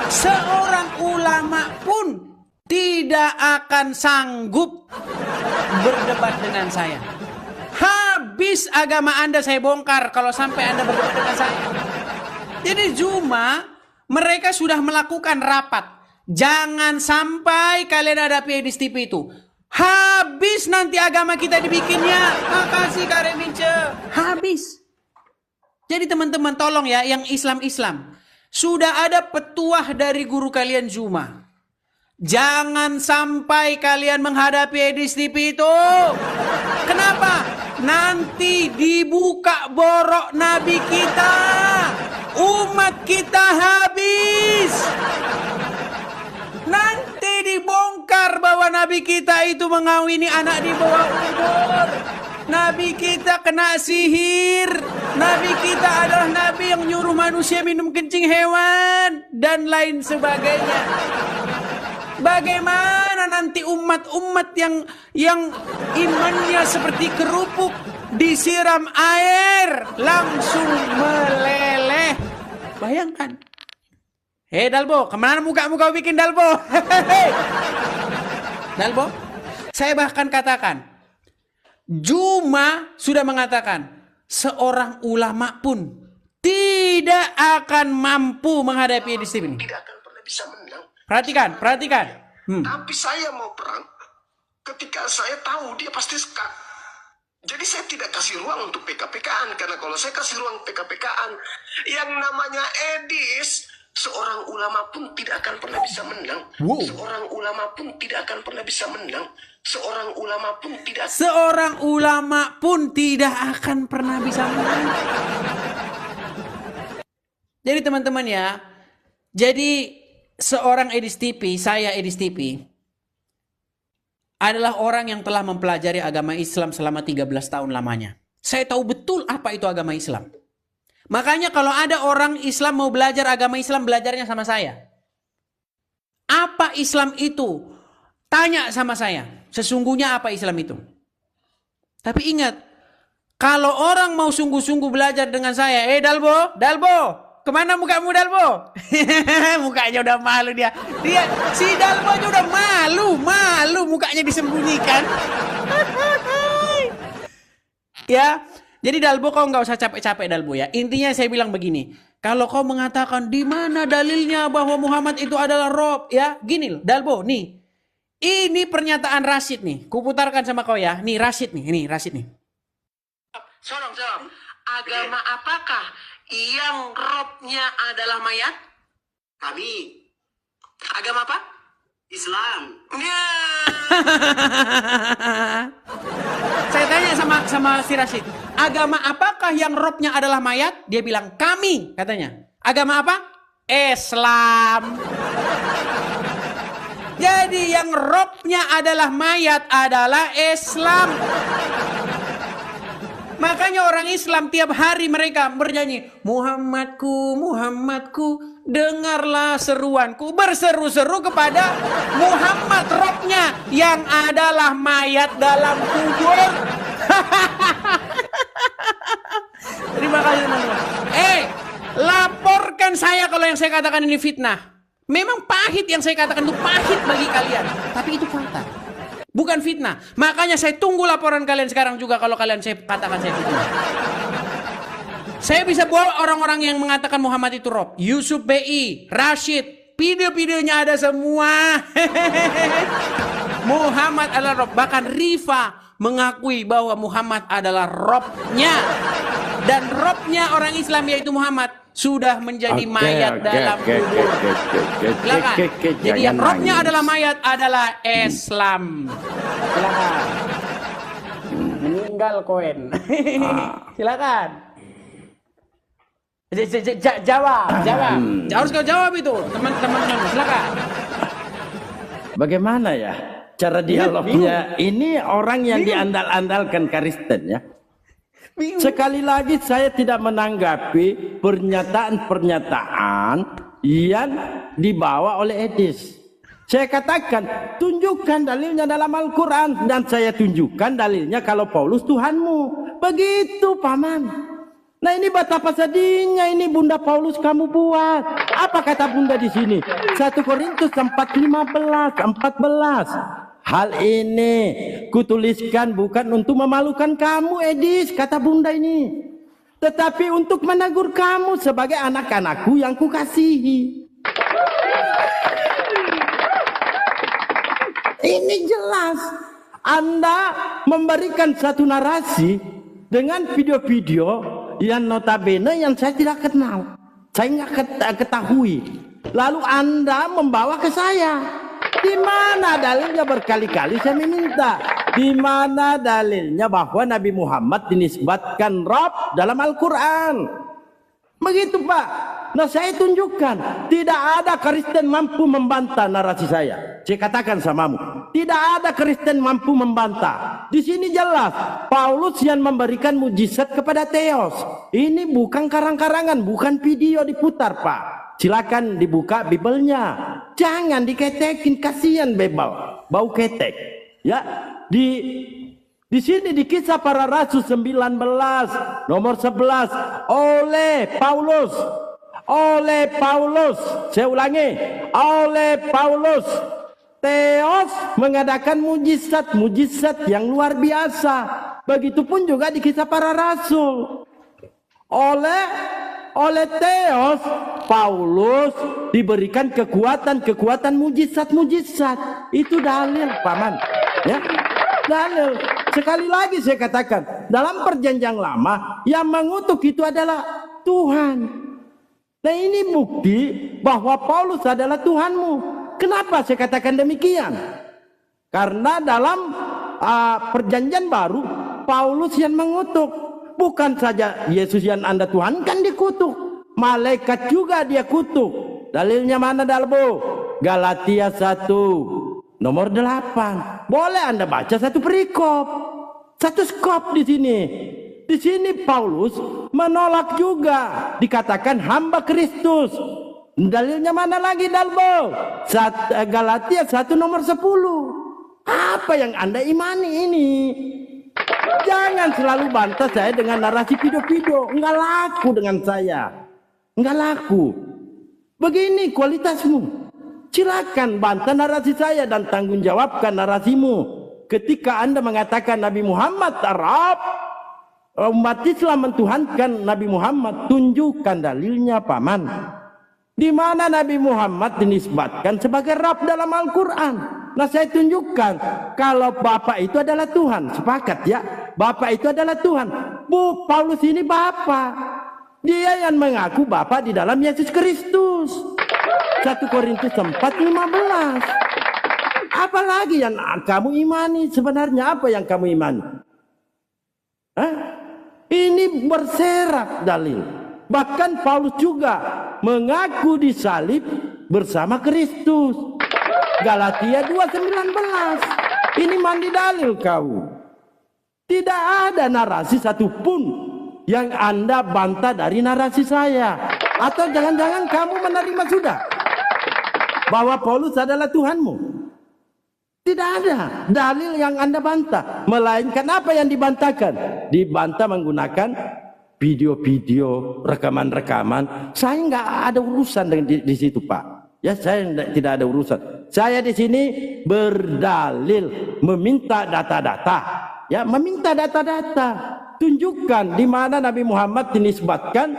seorang ulama pun tidak akan sanggup berdebat dengan saya. Habis agama Anda saya bongkar kalau sampai Anda berdebat dengan saya. Jadi Juma, mereka sudah melakukan rapat. Jangan sampai kalian ada Edis TV itu. Habis nanti agama kita dibikinnya. Makasih Kak Remince. Habis. Jadi teman-teman tolong ya, yang Islam-Islam. Sudah ada petuah dari guru kalian Juma. Jangan sampai kalian menghadapi Edis TV itu. Kenapa? Nanti dibuka borok Nabi kita. Umat kita habis. Nanti dibongkar bahwa Nabi kita itu mengawini anak di bawah umur. Nabi kita kena sihir. Nabi kita adalah Nabi yang nyuruh manusia minum kencing hewan. Dan lain sebagainya. Bagaimana nanti umat-umat yang imannya seperti kerupuk disiram air langsung meleleh. Bayangkan. Hei Dalbo, kemana muka-mu kau bikin Dalbo? Dalbo, saya bahkan katakan, Juma sudah mengatakan, seorang ulama pun tidak akan mampu menghadapi Edis TV ini. Tidak akan pernah bisa menang. Perhatikan. Tapi saya mau perang ketika saya tahu dia pasti sekat. Jadi saya tidak kasih ruang untuk PK-PKan. Karena kalau saya kasih ruang PK-PKan, yang namanya Edis, seorang ulama pun tidak akan pernah bisa menang. Wow. Seorang ulama pun tidak akan pernah bisa menang. Seorang ulama pun tidak. Seorang ulama pun tidak akan pernah bisa menang. Jadi teman-teman ya, jadi seorang Edis TV, saya Edis TV, adalah orang yang telah mempelajari agama Islam selama 13 tahun lamanya. Saya tahu betul apa itu agama Islam. Makanya kalau ada orang Islam mau belajar agama Islam, belajarnya sama saya. Apa Islam itu? Tanya sama saya. Sesungguhnya apa Islam itu? Tapi ingat, kalau orang mau sungguh-sungguh belajar dengan saya, Dalbo, kemana mukamu Dalbo? Mukanya udah malu dia. Si Dalbo aja udah malu, mukanya disembunyikan. Ya, jadi Dalbo kau nggak usah capek-capek Dalbo ya. Intinya saya bilang begini, kalau kau mengatakan di mana dalilnya bahwa Muhammad itu adalah Rob, ya gini Dalbo nih. Ini pernyataan Rashid nih. Kuputarkan sama kau ya. Nih Rashid nih, Rashid nih. Sorong. Agama apakah yang robnya adalah mayat? Kami Agama apa? Islam. Ya. Saya tanya sama si Rashid, agama apakah yang robnya adalah mayat? Dia bilang kami, katanya. Agama apa? Islam. Jadi yang robnya adalah mayat adalah Islam. Makanya orang Islam tiap hari mereka bernyanyi, Muhammadku, dengarlah seruanku. Berseru-seru kepada Muhammad robnya yang adalah mayat dalam kubur. Terima kasih teman-teman. Laporkan saya kalau yang saya katakan ini fitnah. Memang pahit yang saya katakan itu pahit bagi kalian. Tapi itu fakta. Bukan fitnah. Makanya saya tunggu laporan kalian sekarang juga kalau kalian saya katakan saya fitnah. Saya bisa bawa orang-orang yang mengatakan Muhammad itu Rob. Yusuf BI, Rashid. Video-videonya ada semua. Muhammad adalah Rob. Bahkan Rifa mengakui bahwa Muhammad adalah Robnya. Dan Robnya orang Islam yaitu Muhammad sudah menjadi mayat dalam kubur. Silakan. Jadi yang Robnya adalah mayat adalah Islam. Silakan. Meninggal koin. Silakan. Jawab. Harus kau jawab itu, teman-teman. Silakan. Bagaimana ya? cara dialognya. Ini orang yang diandal-andalkan Kristen ya. Sekali lagi saya tidak menanggapi pernyataan-pernyataan yang dibawa oleh Edis. Saya katakan, tunjukkan dalilnya dalam Al-Quran. Dan saya tunjukkan dalilnya kalau Paulus Tuhanmu. Begitu, Paman. Nah ini betapa sedihnya ini Bunda Paulus kamu buat. Apa kata Bunda di sini? 1 Korintus 4:14. Hal ini kutuliskan bukan untuk memalukan kamu, Edis, kata Bunda ini. Tetapi untuk menegur kamu sebagai anak-anakku yang kukasihi. Ini jelas. Anda memberikan satu narasi dengan video-video yang notabene yang saya tidak kenal. Saya nggak ketahui. Lalu Anda membawa ke saya. Di mana dalilnya berkali-kali saya meminta. Di mana dalilnya bahwa Nabi Muhammad dinisbatkan Rabb dalam Al-Quran. Begitu Pak. Nah saya tunjukkan. Tidak ada Kristen mampu membantah narasi saya. Saya katakan samamu. Tidak ada Kristen mampu membantah. Di sini jelas. Paulus yang memberikan mujizat kepada Theos. Ini bukan karang-karangan. Bukan video diputar Pak. Silakan dibuka Bibelnya. Jangan diketekin. Kasihan bebal. Bau ketek. Ya. Di sini di Kisah Para Rasul 19 nomor 11 oleh Paulus, saya ulangi, oleh Paulus, Theos mengadakan mujizat yang luar biasa. Begitupun juga di Kisah Para Rasul. Oleh Theos, Paulus diberikan kekuatan mujizat. Itu dalil, Paman. Ya. Dalil. Sekali lagi saya katakan, dalam perjanjian lama yang mengutuk itu adalah Tuhan. Nah ini bukti bahwa Paulus adalah Tuhanmu. Kenapa saya katakan demikian? Karena dalam perjanjian baru Paulus yang mengutuk. Bukan saja Yesus yang Anda Tuhan kan dikutuk. Malaikat juga dia kutuk. Dalilnya mana Dalbo? Galatia 1 nomor 8. Boleh Anda baca satu perikop. Satu skop di sini. Di sini Paulus menolak juga. Dikatakan hamba Kristus. Dalilnya mana lagi Dalbo? Galatia 1 nomor 10. Apa yang Anda imani ini? Jangan selalu bantah saya dengan narasi video-video. Enggak laku dengan saya. Enggak laku. Begini kualitasmu. Silakan bantah narasi saya dan tanggung jawabkan narasimu. Ketika Anda mengatakan Nabi Muhammad Arab, umat Islam mentuhankan Nabi Muhammad, tunjukkan dalilnya Paman. Di mana Nabi Muhammad dinisbatkan sebagai Rabb dalam Al-Quran. Nah saya tunjukkan kalau Bapak itu adalah Tuhan. Sepakat ya, Bapak itu adalah Tuhan. Paulus ini Bapak. Dia yang mengaku Bapak di dalam Yesus Kristus. 1 Korintus 4:15. Apalagi yang kamu imani? Sebenarnya apa yang kamu imani? Ini berserak dalil. Bahkan Paulus juga mengaku disalib bersama Kristus. Galatia 2:19. Ini mandi dalil kau. Tidak ada narasi satupun yang Anda bantah dari narasi saya. Atau jangan-jangan kamu menerima sudah bahwa Paulus adalah Tuhanmu. Tidak ada dalil yang Anda bantah. Melainkan apa yang dibantahkan? Dibantah menggunakan video-video, rekaman-rekaman. Saya nggak ada urusan dengan di situ Pak. Ya saya tidak ada urusan. Saya di sini berdalil, meminta data-data. Ya meminta data-data. Tunjukkan di mana Nabi Muhammad dinisbatkan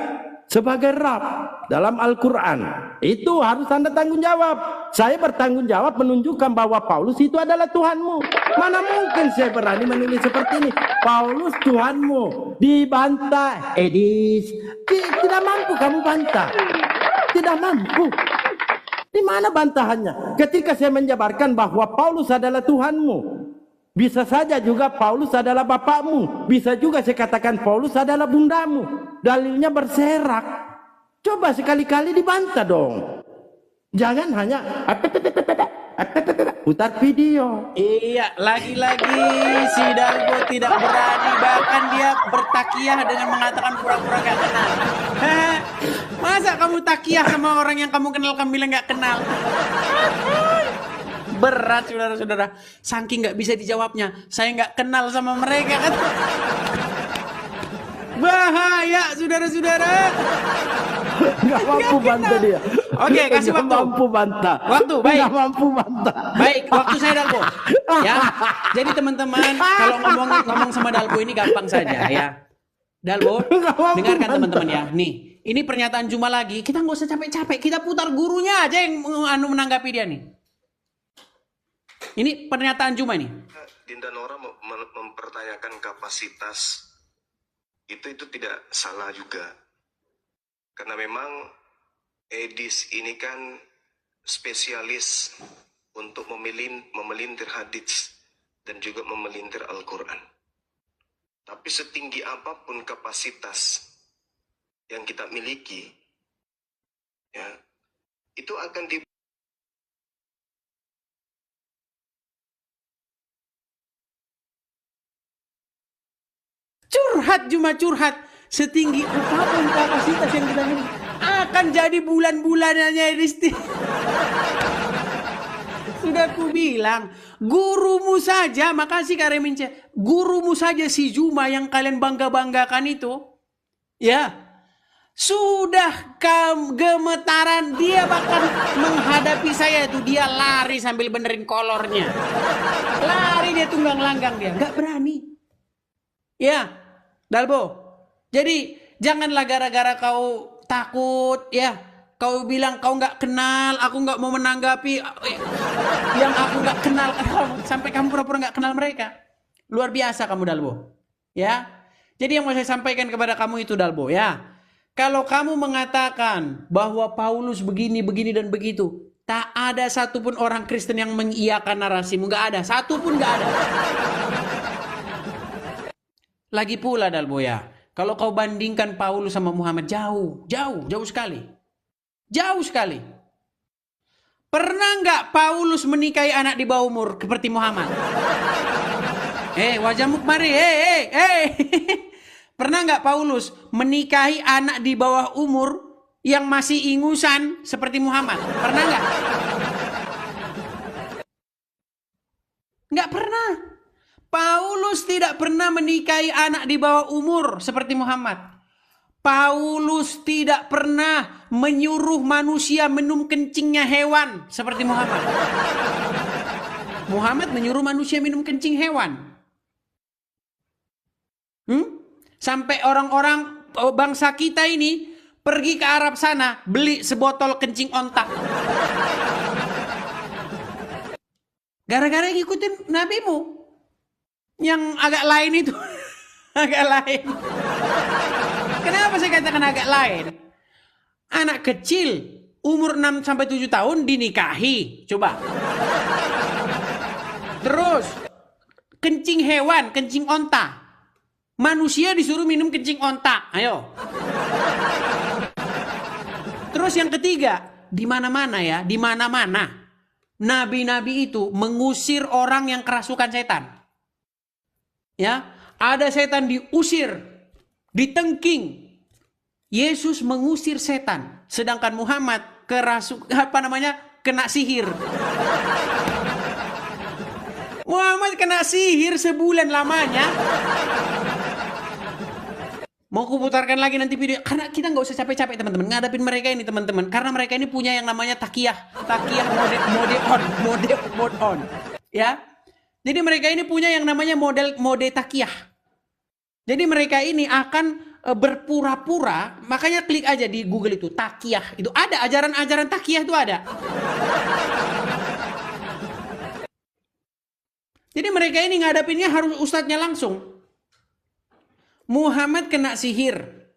sebagai Rabb dalam Al-Quran. Itu harus Anda tanggung jawab. Saya bertanggung jawab menunjukkan bahwa Paulus itu adalah Tuhanmu. Mana mungkin saya berani menulis seperti ini. Paulus Tuhanmu. Dibantah. Edis. Tidak mampu kamu bantah. Tidak mampu. Di mana bantahannya? Ketika saya menjabarkan bahwa Paulus adalah Tuhanmu. Bisa saja juga Paulus adalah bapakmu. Bisa juga saya katakan Paulus adalah bundamu. Dalilnya berserak. Coba sekali-kali dibantah dong. Jangan hanya putar video. Iya, lagi-lagi si Dalbo tidak berani, bahkan dia bertakiah dengan mengatakan pura-pura gak kenal. Hah? Masa kamu takiah sama orang yang kamu kenal, kamu bilang gak kenal? Berat saudara-saudara, saking gak bisa dijawabnya, saya gak kenal sama mereka kan. Bahaya saudara-saudara. Nggak mampu bantah dia. Oke, kasih Nggak waktu. mampu bantah. Waktu, baik. Nggak mampu bantah. Baik, waktu saya Dalbo. Ya. Jadi teman-teman, kalau ngomong sama Dalbo ini gampang saja ya. Dalbo, dengarkan teman-teman ya. Nih, ini pernyataan Juma lagi. Kita nggak usah capek-capek. Kita putar gurunya aja yang menanggapi dia nih. Ini pernyataan Juma nih. Dinda Nora mempertanyakan kapasitas itu tidak salah juga, karena memang Edis ini kan spesialis untuk memelintir hadits dan juga memelintir Al-Quran. Tapi setinggi apapun kapasitas yang kita miliki, ya, itu akan di Curhat Juma curhat. Setinggi apapun kapasitas yang kita miliki, akan jadi bulan-bulanannya Risti. Sudah ku bilang, gurumu saja, makasih Kak Remince, gurumu saja si Juma yang kalian bangga-banggakan itu, ya, sudah gemetaran, dia bahkan menghadapi saya itu, dia lari sambil benerin kolornya. Lari dia tunggang langgang dia, nggak berani. Ya, Dalbo. Jadi janganlah gara-gara kau takut ya, kau bilang kau nggak kenal, aku nggak mau menanggapi yang aku nggak kenal, sampai kamu pura-pura nggak kenal mereka. Luar biasa kamu Dalbo. Ya. Jadi yang mau saya sampaikan kepada kamu itu Dalbo ya. Kalau kamu mengatakan bahwa Paulus begini dan begitu, tak ada satupun orang Kristen yang mengiyakan narasimu, nggak ada, satupun nggak ada. Lagi pula Dalbo ya, kalau kau bandingkan Paulus sama Muhammad, jauh sekali. Jauh sekali. Pernah nggak Paulus menikahi anak di bawah umur seperti Muhammad? Wajahmu kemari, Pernah nggak Paulus menikahi anak di bawah umur yang masih ingusan seperti Muhammad? Pernah nggak? Nggak pernah. Paulus tidak pernah menikahi anak di bawah umur seperti Muhammad. Paulus tidak pernah menyuruh manusia minum kencingnya hewan seperti Muhammad. Muhammad menyuruh manusia minum kencing hewan. Sampai orang-orang bangsa kita ini pergi ke Arab sana beli sebotol kencing onta. Gara-gara ngikutin nabimu. Yang agak lain itu. Agak lain. Kenapa saya katakan agak lain? Anak kecil umur 6-7 tahun dinikahi. Coba. Terus kencing hewan, kencing onta. Manusia disuruh minum kencing onta. Ayo. Terus yang ketiga, di mana-mana ya, di mana-mana nabi-nabi itu mengusir orang yang kerasukan setan. Ya, ada setan diusir, ditengking. Yesus mengusir setan, sedangkan Muhammad kena sihir. Muhammad kena sihir sebulan lamanya. Mau kuputarkan lagi nanti video, karena kita nggak usah capek-capek teman-teman ngadapin mereka ini teman-teman, karena mereka ini punya yang namanya takiyah mode on, ya. Jadi mereka ini punya yang namanya mode takiyah. Jadi mereka ini akan berpura-pura, makanya klik aja di Google itu takiyah. Itu ada ajaran-ajaran takiyah itu ada. Jadi mereka ini ngadapinnya harus ustadznya langsung. Muhammad kena sihir.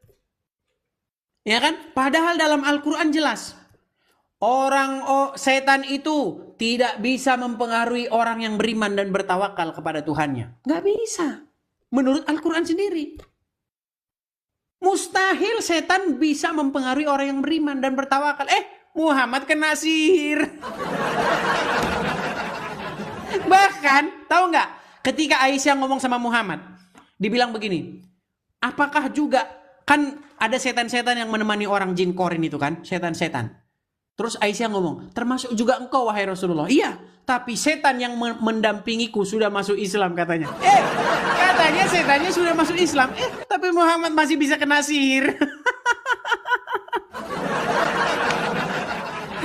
Ya kan? Padahal dalam Al-Quran jelas. Setan itu tidak bisa mempengaruhi orang yang beriman dan bertawakal kepada Tuhannya. Nggak bisa. Menurut Al-Quran sendiri. Mustahil setan bisa mempengaruhi orang yang beriman dan bertawakal. Muhammad kena sihir. Bahkan, tahu nggak? Ketika Aisyah ngomong sama Muhammad, dibilang begini, apakah juga, kan ada setan-setan yang menemani orang jin korin itu kan, setan-setan. Terus Aisyah ngomong, termasuk juga engkau wahai Rasulullah. Iya, tapi setan yang mendampingiku sudah masuk Islam katanya. Katanya setannya sudah masuk Islam. Tapi Muhammad masih bisa kena sihir.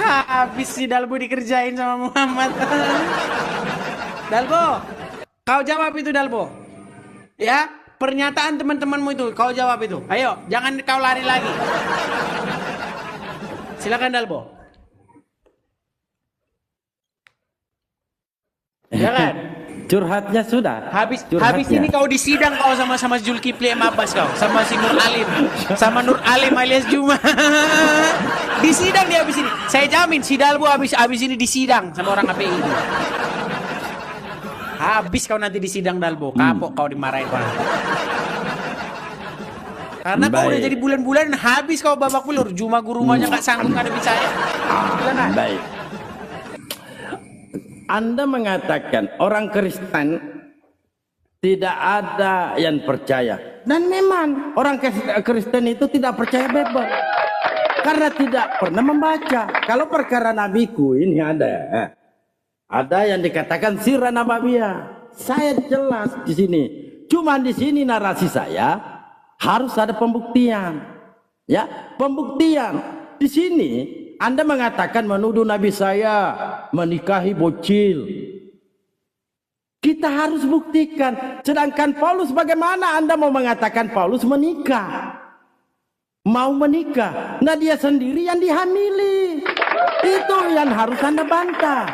Habis si Dalbo dikerjain sama Muhammad. Dalbo, kau jawab itu Dalbo. Ya, pernyataan teman-temanmu itu kau jawab itu. Ayo, jangan kau lari lagi. Silakan Dalbo. Jangan. Curhatnya sudah. Habis Curhatnya. ini kau disidang kau sama Zulkifli Abbas kau, sama si Nur Alim, sama Nur Alim alias Juma. Disidang dia habis ini. Saya jamin si Dalbo habis ini disidang sama orang KPI itu. Habis kau nanti disidang Dalbo, kapok kau dimarahin orang. Karena kau udah Baik. jadi bulan-bulan habis kau babak belur. Juma guru rumahnya nggak sanggup ngadepin saya. Silakan. Baik. Anda mengatakan orang Kristen tidak ada yang percaya. Dan memang orang Kristen itu tidak percaya Bible. Karena tidak pernah membaca. Kalau perkara nabiku ini ada. Ada yang dikatakan sirah nabawiyah. Saya jelas di sini. Cuma di sini narasi saya harus ada pembuktian. Ya, pembuktian. Di sini Anda mengatakan menuduh Nabi saya menikahi bocil. Kita harus buktikan. Sedangkan Paulus, bagaimana Anda mau mengatakan Paulus menikah? Mau menikah. Nah dia sendiri yang dihamili. Itu yang harus Anda bantah.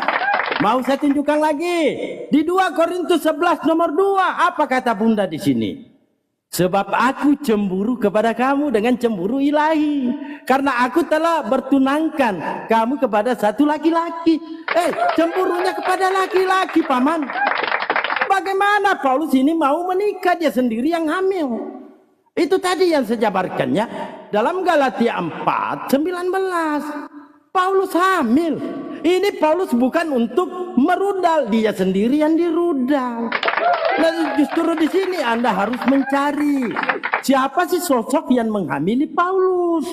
Mau saya tunjukkan lagi. Di 2 Korintus 11 nomor 2. Apa kata Bunda di sini? Sebab aku cemburu kepada kamu dengan cemburu ilahi. Karena aku telah bertunangkan kamu kepada satu laki-laki. Cemburunya kepada laki-laki, Paman. Bagaimana Paulus ini mau menikah, dia sendiri yang hamil. Itu tadi yang saya jabarkannya. Dalam Galatia 4:19. Paulus hamil. Ini Paulus bukan untuk merudal, dia sendiri yang dirudal. Nah, justru di sini Anda harus mencari siapa sih sosok yang menghamili Paulus.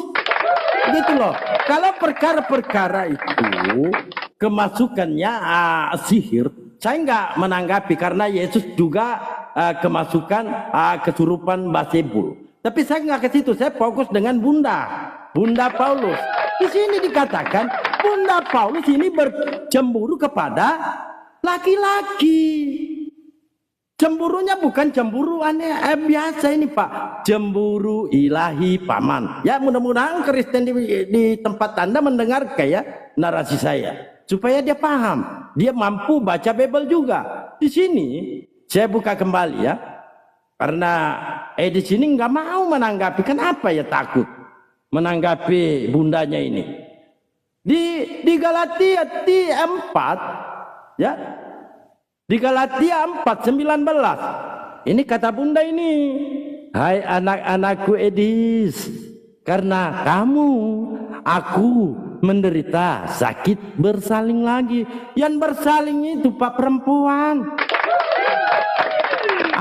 Gitu loh. Kalau perkara-perkara itu kemasukannya sihir, saya nggak menanggapi karena Yesus juga kemasukan kesurupan Basebul. Tapi saya nggak ke situ, saya fokus dengan Bunda Paulus. Di sini dikatakan Bunda Paulus ini bercemburu kepada laki-laki. Cemburunya bukan cemburu aneh biasa ini Pak, cemburu ilahi, Paman. Ya mudah-mudahan Kristen di tempat Anda mendengar kayak narasi saya, supaya dia paham, dia mampu baca Bible juga. Di sini saya buka kembali ya, karena di sini nggak mau menanggapi, kenapa ya takut menanggapi bundanya ini. Di Galatia 4 ya. Di Galatia 4:19. Ini kata Bunda ini. Hai anak-anakku Edis, karena kamu aku menderita sakit bersaling lagi. Yang bersaling itu Pak perempuan.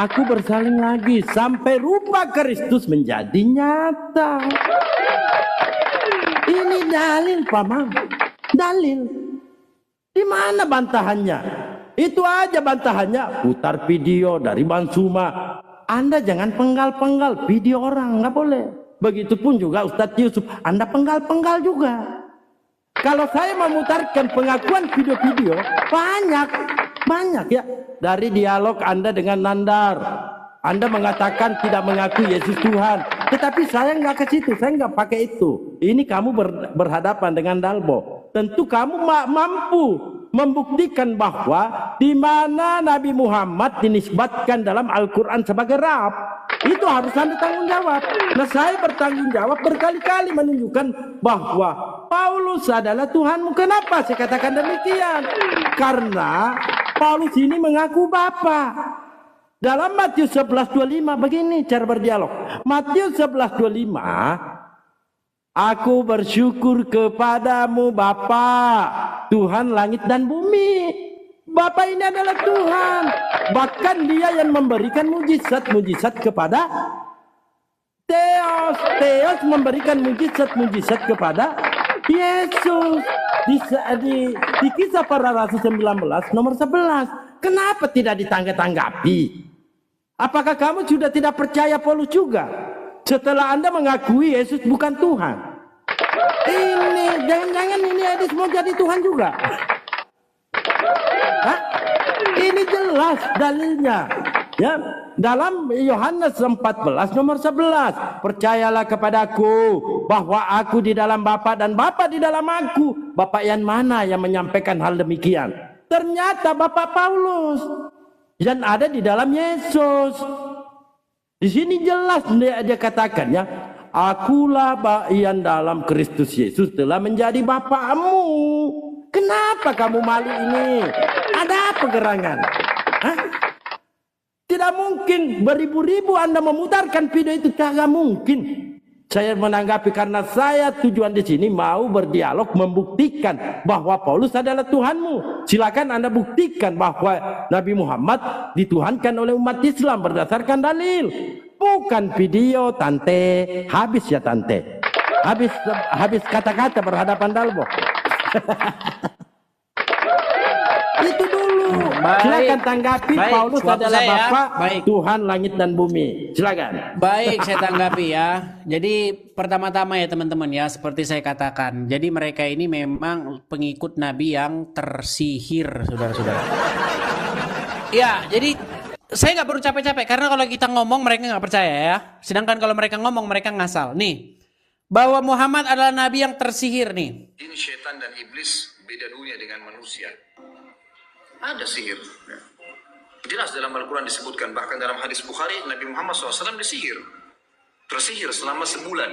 Aku bersaling lagi sampai rupa Kristus menjadi nyata. Ini dalil, Paman. Dalil. Di mana bantahannya? Itu aja bantahannya. Putar video dari Bansuma. Anda jangan penggal-penggal video orang, nggak boleh. Begitupun juga Ustadz Yusuf, Anda penggal-penggal juga. Kalau saya memutarkan pengakuan video-video, banyak ya. Dari dialog Anda dengan Nandar, Anda mengatakan tidak mengaku Yesus Tuhan. Tetapi saya nggak ke situ, saya nggak pakai itu. Ini kamu berhadapan dengan Dalbo. Tentu kamu mampu membuktikan bahwa di mana Nabi Muhammad dinisbatkan dalam Al-Quran sebagai Rab, itu harus Anda tanggung jawab. Nah saya bertanggung jawab berkali-kali menunjukkan bahwa Paulus adalah Tuhanmu. Kenapa saya katakan demikian? Karena Paulus ini mengaku Bapa. Dalam Matius 11:25 begini cara berdialog. Matius 11:25, aku bersyukur kepadamu Bapa, Tuhan langit dan bumi. Bapa ini adalah Tuhan. Bahkan dia yang memberikan mujizat-mujizat kepada Theos. Theos memberikan mujizat-mujizat kepada Yesus. Di kisah para rasul 19 nomor 11. Kenapa tidak ditanggapi? Apakah kamu sudah tidak percaya Paulus juga? Setelah Anda mengakui Yesus bukan Tuhan. Ini, jangan-jangan ini Edis mau jadi Tuhan juga. Hah? Ini jelas dalilnya. Ya, dalam Yohanes 14 nomor 11, percayalah kepadaku bahwa aku di dalam Bapa dan Bapa di dalam aku. Bapa yang mana yang menyampaikan hal demikian? Ternyata Bapak Paulus yang ada di dalam Yesus. Di sini jelas dia katakan ya, akulah yang dalam Kristus Yesus telah menjadi Bapamu. Kenapa kamu malu ini? Ada apa gerangan? Hah? Tidak mungkin beribu-ribu Anda memutarkan video itu, tidak mungkin. Saya menanggapi karena saya tujuan di sini mau berdialog membuktikan bahwa Paulus adalah Tuhanmu. Silakan Anda buktikan bahwa Nabi Muhammad dituhankan oleh umat Islam berdasarkan dalil. Bukan video tante, habis ya tante. Habis kata-kata berhadapan dalbo. Itu dulu. Silakan tanggapi. Paulus adalah Bapa, Tuhan langit dan bumi. Silakan. Baik, saya tanggapi ya. Jadi pertama-tama ya teman-teman ya, seperti saya katakan. Jadi mereka ini memang pengikut Nabi yang tersihir, saudara-saudara. Ya, jadi saya nggak perlu capek-capek karena kalau kita ngomong mereka nggak percaya ya. Sedangkan kalau mereka ngomong mereka ngasal. Nih, bahwa Muhammad adalah Nabi yang tersihir nih. Ini setan dan iblis beda dunia dengan manusia. Ada sihir. Jelas dalam Al-Quran disebutkan, bahkan dalam hadis Bukhari, Nabi Muhammad SAW disihir. Tersihir selama sebulan.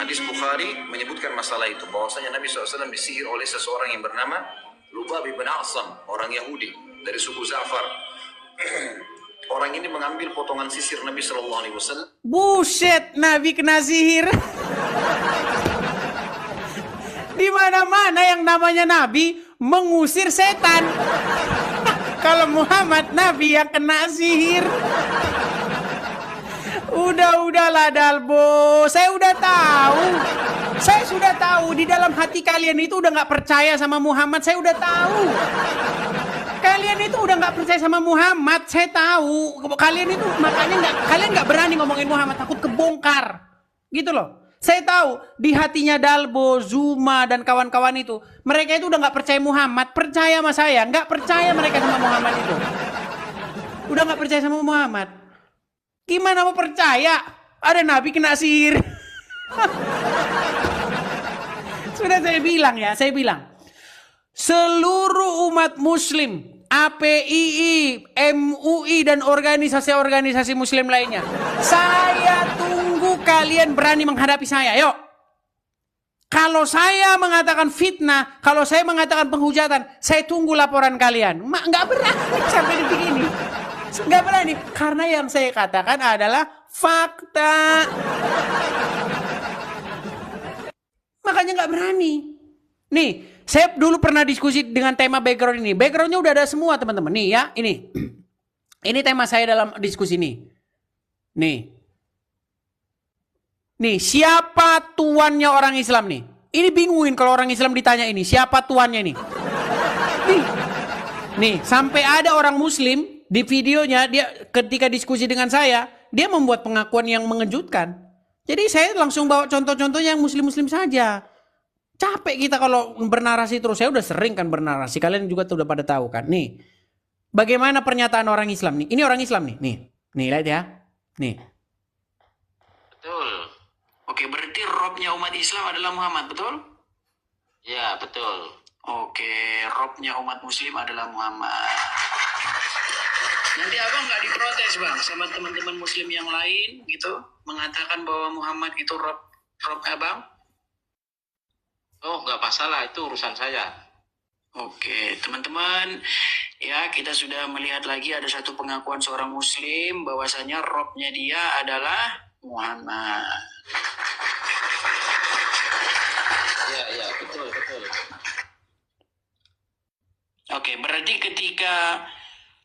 Hadis Bukhari menyebutkan masalah itu, bahwasanya Nabi SAW disihir oleh seseorang yang bernama Lubab bin Asam, orang Yahudi dari suku Za'far. Orang ini mengambil potongan sisir Nabi SAW. Buset, Nabi kena sihir. Di mana-mana yang namanya Nabi mengusir setan. Kalau Muhammad Nabi yang kena sihir. Udahlah Dalbo, saya udah tahu. Saya sudah tahu di dalam hati kalian itu udah nggak percaya sama Muhammad. Saya udah tahu. Kalian itu udah nggak percaya sama Muhammad. Saya tahu. Kalian itu makanya kalian nggak berani ngomongin Muhammad, takut kebongkar. Gitu loh. Saya tahu di hatinya Dalbo, Zuma dan kawan-kawan itu, mereka itu udah nggak percaya Muhammad, percaya sama saya, nggak percaya mereka sama Muhammad itu. Udah nggak percaya sama Muhammad. Gimana mau percaya? Ada Nabi kena sihir. Sudah saya bilang ya, saya bilang. Seluruh umat muslim, APII, MUI dan organisasi-organisasi muslim lainnya. Saya tunggu kalian berani menghadapi saya, yuk. Kalau saya mengatakan fitnah, kalau saya mengatakan penghujatan, saya tunggu laporan kalian. Nggak berani sampai detik ini. Nggak berani, karena yang saya katakan adalah fakta. Makanya nggak berani. Nih, saya dulu pernah diskusi dengan tema background ini. Backgroundnya udah ada semua teman-teman. Nih ya, ini. Ini tema saya dalam diskusi ini. Nih, siapa tuannya orang Islam nih? Ini binguin kalau orang Islam ditanya ini. Siapa tuannya nih? Nih, sampai ada orang Muslim di videonya, dia ketika diskusi dengan saya, dia membuat pengakuan yang mengejutkan. Jadi saya langsung bawa contoh-contohnya yang Muslim-Muslim saja. Capek kita kalau bernarasi terus. Saya udah sering kan bernarasi. Kalian juga udah pada tahu kan. Nih, bagaimana pernyataan orang Islam nih? Ini orang Islam nih. Nih lihat ya. Nih. Betul. Oke, berarti robnya umat Islam adalah Muhammad, betul? Ya, betul. Oke, robnya umat Muslim adalah Muhammad. Nanti abang nggak diprotes bang sama teman-teman Muslim yang lain gitu, mengatakan bahwa Muhammad itu rob abang? Oh, nggak masalah, itu urusan saya. Oke, teman-teman, ya kita sudah melihat lagi ada satu pengakuan seorang Muslim bahwasanya robnya dia adalah Muhammad. Ya, betul. Oke. Oke, berarti ketika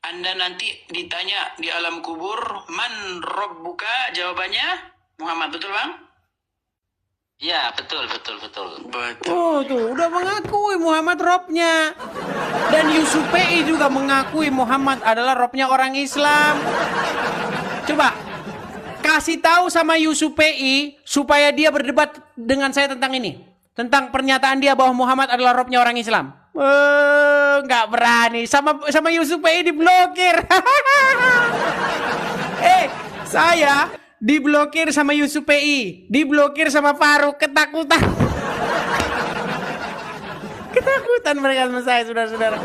Anda nanti ditanya di alam kubur, man rabbuka, jawabannya Muhammad, betul Bang? Ya, betul. Oh tuh, udah mengakui Muhammad robnya. Dan Yusuf PI juga mengakui Muhammad adalah robnya orang Islam. Coba kasih tahu sama Yusuf PI supaya dia berdebat dengan saya tentang ini, tentang pernyataan dia bahwa Muhammad adalah robnya orang Islam. Nggak berani, sama Yusuf PI diblokir. Saya diblokir sama Yusuf PI, diblokir sama Faruk, ketakutan. Ketakutan mereka sama saya, saudara-saudara.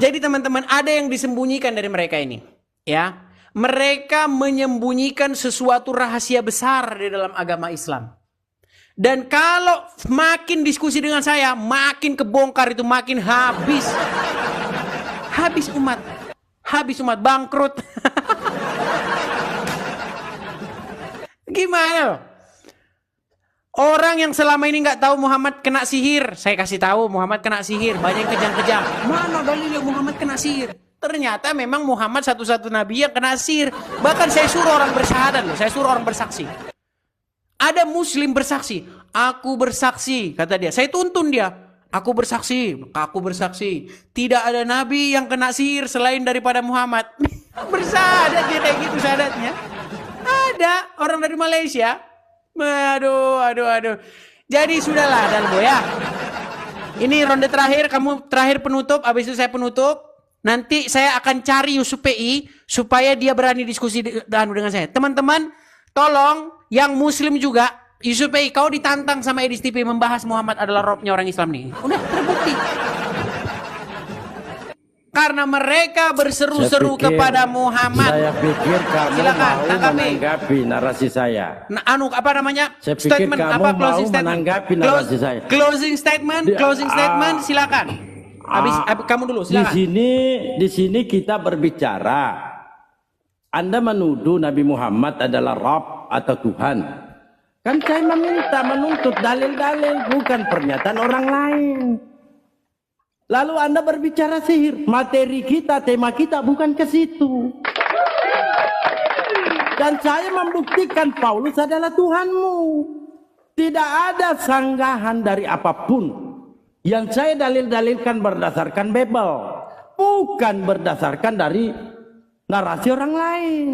Jadi teman-teman, ada yang disembunyikan dari mereka ini, ya. Mereka menyembunyikan sesuatu rahasia besar di dalam agama Islam. Dan kalau makin diskusi dengan saya, makin kebongkar itu, makin habis. Habis umat bangkrut. Gimana loh? Orang yang selama ini nggak tahu Muhammad kena sihir, saya kasih tahu Muhammad kena sihir, banyak kejam-kejam. Mana dalilnya Muhammad kena sihir? Ternyata memang Muhammad satu-satu nabi yang kena sihir. Bahkan saya suruh orang bersyahadat loh, saya suruh orang bersaksi. Ada muslim bersaksi, aku bersaksi, kata dia. Saya tuntun dia, aku bersaksi. Tidak ada nabi yang kena sihir selain daripada Muhammad. Bersyahadat dia kayak gitu syahadatnya. Ada orang dari Malaysia. Aduh. Jadi sudahlah Dalbo ya. Ini ronde terakhir, kamu terakhir penutup, habis itu saya penutup. Nanti saya akan cari Yusuf PI supaya dia berani diskusi dengan saya. Teman-teman, tolong yang muslim juga, Yusuf PI, kau ditantang sama Edis TV membahas Muhammad adalah robnya orang Islam nih. Udah terbukti. Karena mereka berseru-seru kepada Muhammad. Saya pikir kamu Silakan, mau tanggapi. menanggapi narasi saya. Nah, apa namanya? Saya pikir Statement kamu apa? mau Closing statement. menanggapi narasi saya. Closing statement, silakan. Habis kamu dulu, silakan. Di sini kita berbicara. Anda menuduh Nabi Muhammad adalah Rabb atau Tuhan. Kan saya menuntut dalil-dalil, bukan pernyataan orang lain. Lalu Anda berbicara sihir. Materi kita, tema kita bukan ke situ. Dan saya membuktikan Paulus adalah Tuhanmu. Tidak ada sanggahan dari apapun. Yang saya dalil-dalilkan berdasarkan Bible. Bukan berdasarkan dari narasi orang lain.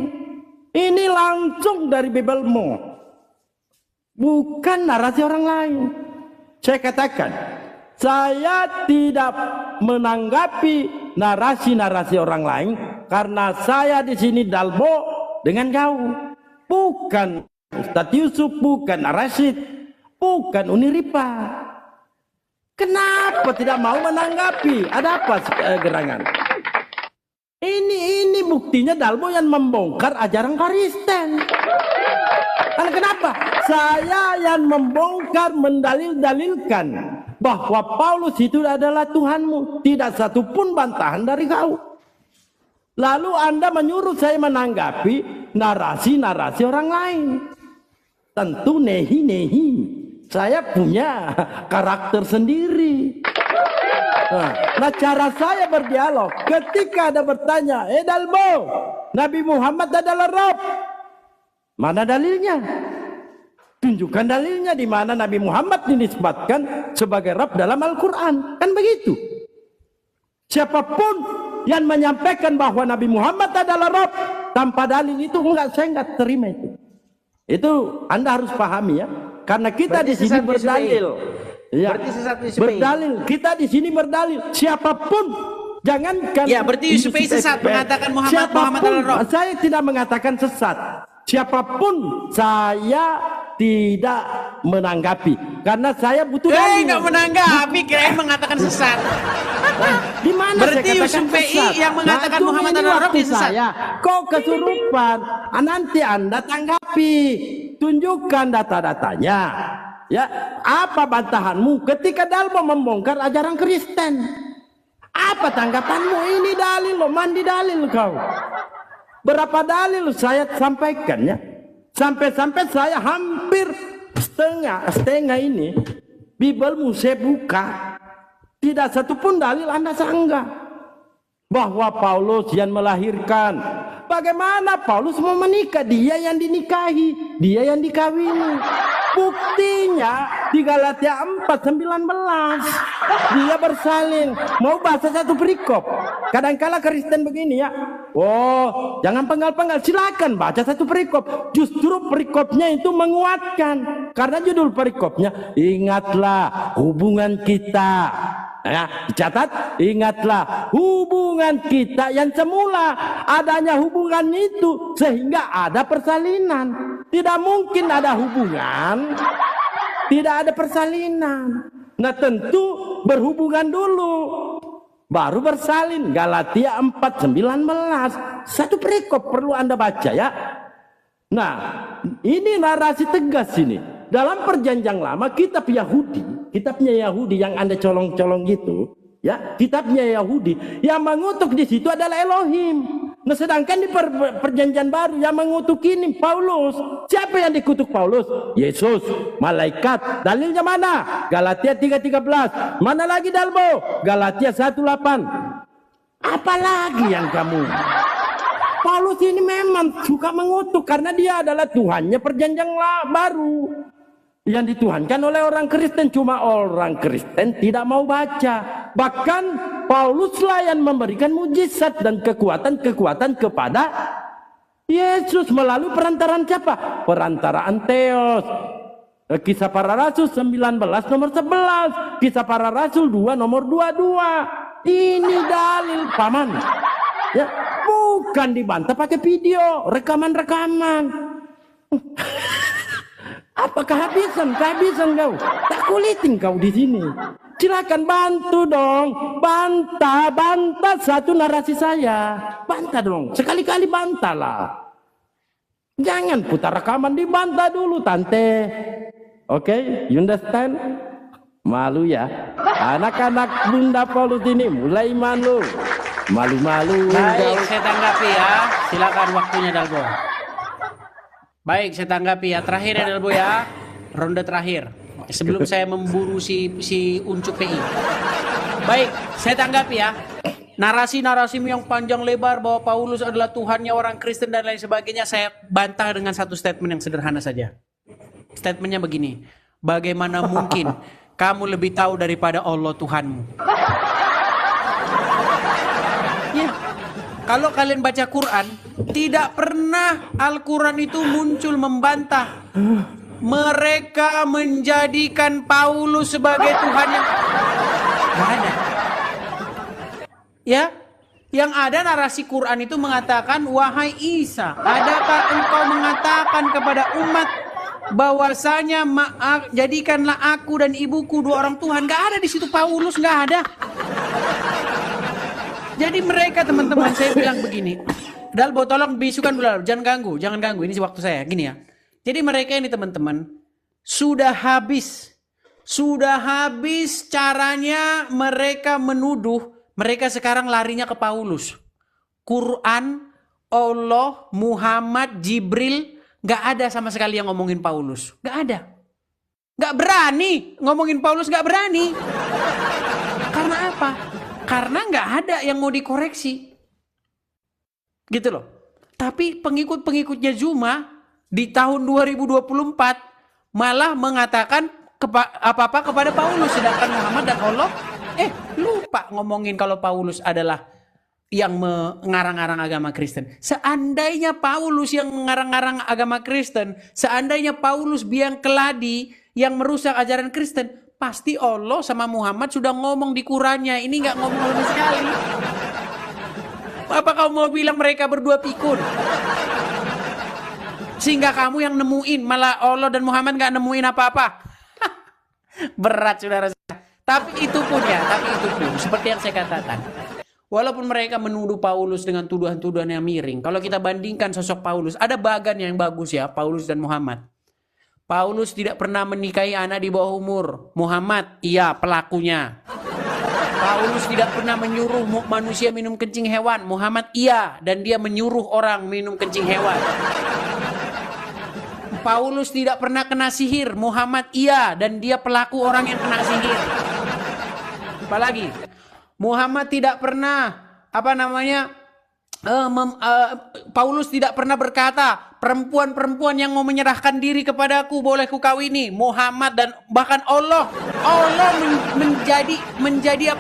Ini langsung dari Biblemu. Bukan narasi orang lain. Saya katakan, saya tidak menanggapi narasi-narasi orang lain karena saya di sini Dalbo dengan kau. Bukan Ustadz Yusuf, bukan Ar-Rasyid, bukan Uniripa. Kenapa tidak mau menanggapi? Ada apa gerangan? Ini buktinya Dalbo yang membongkar ajaran Kristen. Karena kenapa? Saya yang membongkar, mendalil-dalilkan bahwa Paulus itu adalah Tuhanmu. Tidak satu pun bantahan dari kau. Lalu Anda menyuruh saya menanggapi narasi-narasi orang lain. Tentu nehi-nehi. Saya punya karakter sendiri. Nah, cara saya berdialog ketika ada bertanya, Dalbo, Nabi Muhammad adalah Rabb. Mana dalilnya? Tunjukkan dalilnya di mana Nabi Muhammad dinisbatkan sebagai Rabb dalam Al-Quran. Kan begitu. Siapapun yang menyampaikan bahwa Nabi Muhammad adalah Rabb tanpa dalil itu saya enggak terima itu. Itu Anda harus pahami ya. Karena kita di sini berdalil. Ya, berdalil. Kita di sini berdalil. Siapapun, jangankan. Ya, berarti Yusuf sesat mengatakan Muhammad adalah Rabb. Saya tidak mengatakan sesat. Siapapun saya tidak menanggapi karena saya butuh dalil. Nggak menanggapi, kirain mengatakan sesat. Di mana berarti saya Yusuf katakan PI sesat? yang mengatakan Muhammad adalah Rabb sesat. Kok kesurupan? Nanti Anda tanggapi, tunjukkan data-datanya. Ya, apa bantahanmu ketika Dalbo membongkar ajaran Kristen? Apa tanggapanmu? Ini dalil loh, mandi dalil kau. Berapa dalil saya sampaikan ya. Sampai-sampai saya hampir setengah ini Biblemu saya buka. Tidak satupun dalil Anda sanggah bahwa Paulus yang melahirkan. Bagaimana Paulus mau menikah? Dia yang dinikahi, dia yang dikawini. Buktinya di Galatia 4:19 dia bersalin. Mau bahasa satu perikop. Kadangkala Kristen begini ya. Oh, jangan penggal-penggal. Silakan baca satu perikop. Justru perikopnya itu menguatkan. Karena judul perikopnya, ingatlah hubungan kita. Ya, dicatat, ingatlah hubungan kita yang semula adanya hubungan itu sehingga ada persalinan. Tidak mungkin ada hubungan, tidak ada persalinan. Nah tentu berhubungan dulu, baru bersalin. Galatia 4:19. Satu perikop perlu Anda baca ya. Nah ini narasi tegas ini. Dalam perjanjian lama kitab kitabnya Yahudi yang Anda colong-colong gitu, ya, kitabnya Yahudi yang mengutuk di situ adalah Elohim. Nah, sedangkan di perjanjian baru yang mengutuk ini Paulus. Siapa yang dikutuk Paulus? Yesus, malaikat. Dalilnya mana? Galatia 3:13. Mana lagi Dalbo? Galatia 1:8. Apalagi yang kamu? Paulus ini memang suka mengutuk karena dia adalah Tuhannya perjanjian baru. Yang dituhankan oleh orang Kristen, cuma orang Kristen tidak mau baca. Bahkan Pauluslah yang memberikan mujizat dan kekuatan-kekuatan kepada Yesus melalui perantaraan siapa? Perantaraan Theos. Kisah Para Rasul 19 nomor 11, Kisah Para Rasul 2 nomor 22. Ini dalil paman. Ya, bukan dibantah pakai video, rekaman-rekaman. Apa kehabisan kau? Tak kulitin kau di sini. Silakan bantu dong, bantah satu narasi saya, bantah dong, sekali-kali bantahlah. Jangan putar rekaman, dibantah dulu tante. Oke, you understand? Malu ya, anak-anak Bunda Paulus ini mulai malu. Malu-malu. Baik, saya tanggapi ya. Silakan waktunya Dalbo. Baik, saya tanggapi ya. Terakhir ya Dalbo ya. Ronde terakhir. Sebelum saya memburu si Uncup PI. Baik, saya tanggapi ya. Narasi-narasimu yang panjang lebar bahwa Paulus adalah Tuhannya orang Kristen dan lain sebagainya, saya bantah dengan satu statement yang sederhana saja. Statementnya begini. Bagaimana mungkin kamu lebih tahu daripada Allah Tuhanmu? Ya, kalau kalian baca Quran, tidak pernah Al-Quran itu muncul membantah. Mereka menjadikan Paulus sebagai Tuhan yang nggak ada. Ya, yang ada narasi Quran itu mengatakan, wahai Isa, adakah engkau mengatakan kepada umat bahwasanya jadikanlah aku dan ibuku dua orang Tuhan? Nggak ada di situ Paulus, nggak ada. Jadi mereka teman-teman, saya bilang begini, Dalbo tolong bisukan dulu, jangan ganggu, ini waktu saya, gini ya. Jadi mereka ini teman-teman, sudah habis caranya mereka menuduh, mereka sekarang larinya ke Paulus. Quran, Allah, Muhammad, Jibril, gak ada sama sekali yang ngomongin Paulus. Gak ada. Gak berani ngomongin Paulus, gak berani. Karena apa? Karena gak ada yang mau dikoreksi. Gitu loh. Tapi pengikut-pengikutnya Zuma di tahun 2024 malah mengatakan apa-apa kepada Paulus. Sedangkan Muhammad dan Allah lupa ngomongin kalau Paulus adalah yang mengarang-arang agama Kristen. Seandainya Paulus yang mengarang-arang agama Kristen, seandainya Paulus biang keladi yang merusak ajaran Kristen, pasti Allah sama Muhammad sudah ngomong di Qurannya. Ini nggak ngomong sama sekali. Apa kau mau bilang mereka berdua pikun? Sehingga kamu yang nemuin, malah Allah dan Muhammad nggak nemuin apa-apa. Berat saudara. Tapi itu pun seperti yang saya katakan. Walaupun mereka menuduh Paulus dengan tuduhan-tuduhan yang miring, kalau kita bandingkan sosok Paulus, ada bagan yang bagus ya, Paulus dan Muhammad. Paulus tidak pernah menikahi anak di bawah umur. Muhammad, iya pelakunya. Paulus tidak pernah menyuruh manusia minum kencing hewan. Muhammad, iya, dan dia menyuruh orang minum kencing hewan. Paulus tidak pernah kena sihir. Muhammad, iya, dan dia pelaku orang yang kena sihir. Apalagi Muhammad tidak pernah Paulus tidak pernah berkata perempuan-perempuan yang mau menyerahkan diri kepadaku boleh ku kawini. Muhammad dan bahkan Allah menjadi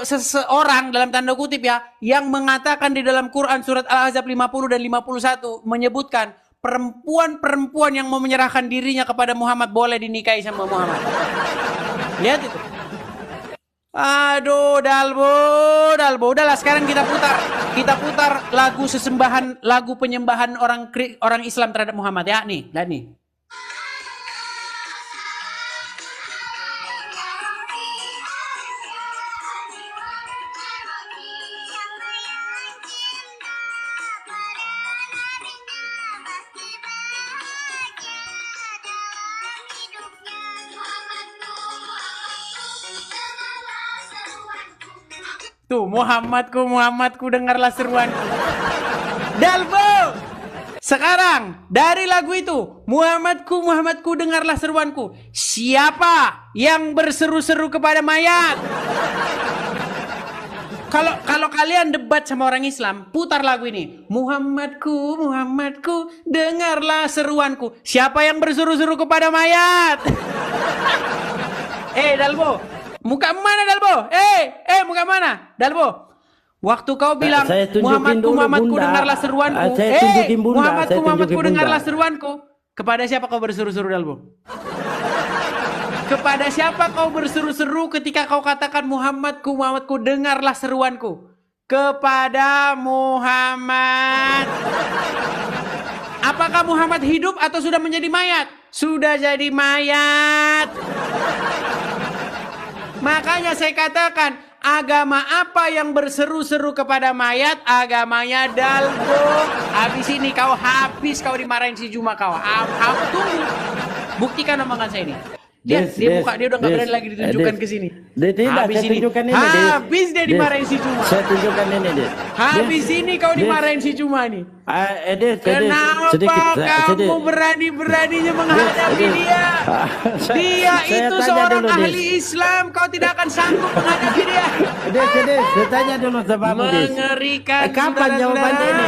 seseorang dalam tanda kutip ya yang mengatakan di dalam Quran surat Al-Ahzab 50 dan 51 menyebutkan perempuan-perempuan yang mau menyerahkan dirinya kepada Muhammad boleh dinikahi sama Muhammad. Lihat itu. Aduh, Dalbo. Udahlah sekarang kita putar lagu sesembahan, lagu penyembahan orang Islam terhadap Muhammad ya nih, lihat nih. Tuh, Muhammadku, dengarlah seruanku. Dalbo! Sekarang, dari lagu itu, Muhammadku, dengarlah seruanku. Siapa yang berseru-seru kepada mayat? Kalau kalian debat sama orang Islam, putar lagu ini. Muhammadku, dengarlah seruanku. Siapa yang berseru-seru kepada mayat? Dalbo. Muka mana Dalbo? Muka mana? Dalbo. Waktu kau bilang Muhammadku, dengarlah seruanku. Muhammadku, dengarlah seruanku. Kepada siapa kau berseru-seru Dalbo? Kepada siapa kau berseru-seru ketika kau katakan Muhammadku, dengarlah seruanku? Kepada Muhammad. Apakah Muhammad hidup atau sudah menjadi mayat? Sudah jadi mayat. Makanya saya katakan, agama apa yang berseru-seru kepada mayat? Agamanya Dalbo. Habis ini kau dimarahin si Juma kau. Tunggu. Buktikan omongan saya ini. Dia udah gak berani lagi ditunjukkan ke sini. Habis dia dimarahin si Juma. Saya tunjukkan ini, Dit. Habis ini kau dimarahin si Juma nih. Kenapa kamu berani-beraninya menghadapi dia? Dia itu seorang ahli Islam. Kau tidak akan sanggup menghadapi dia. Saya tanya dulu sama kamu, Dit. Mengerikan. Kapan jawabannya ini?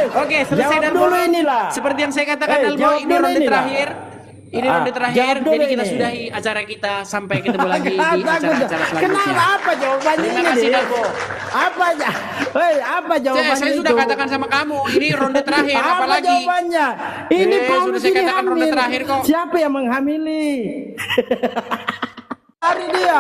Oke, selesai Dalbo. Dulu inilah. Seperti yang saya katakan Dalbo, ini ronde terakhir. Ini ronde terakhir, jadi kita sudahi acara kita sampai ketemu lagi di acara-acara selanjutnya. Kenapa? Apa jawabannya Terima kasih Dalbo. Apa jawabannya? Saya sudah katakan sama kamu, ini ronde terakhir, apa apalagi? Jawabannya? Ini sudah Paulus saya ini katakan hamil. ronde terakhir kok. Siapa yang menghamili? Hari dia.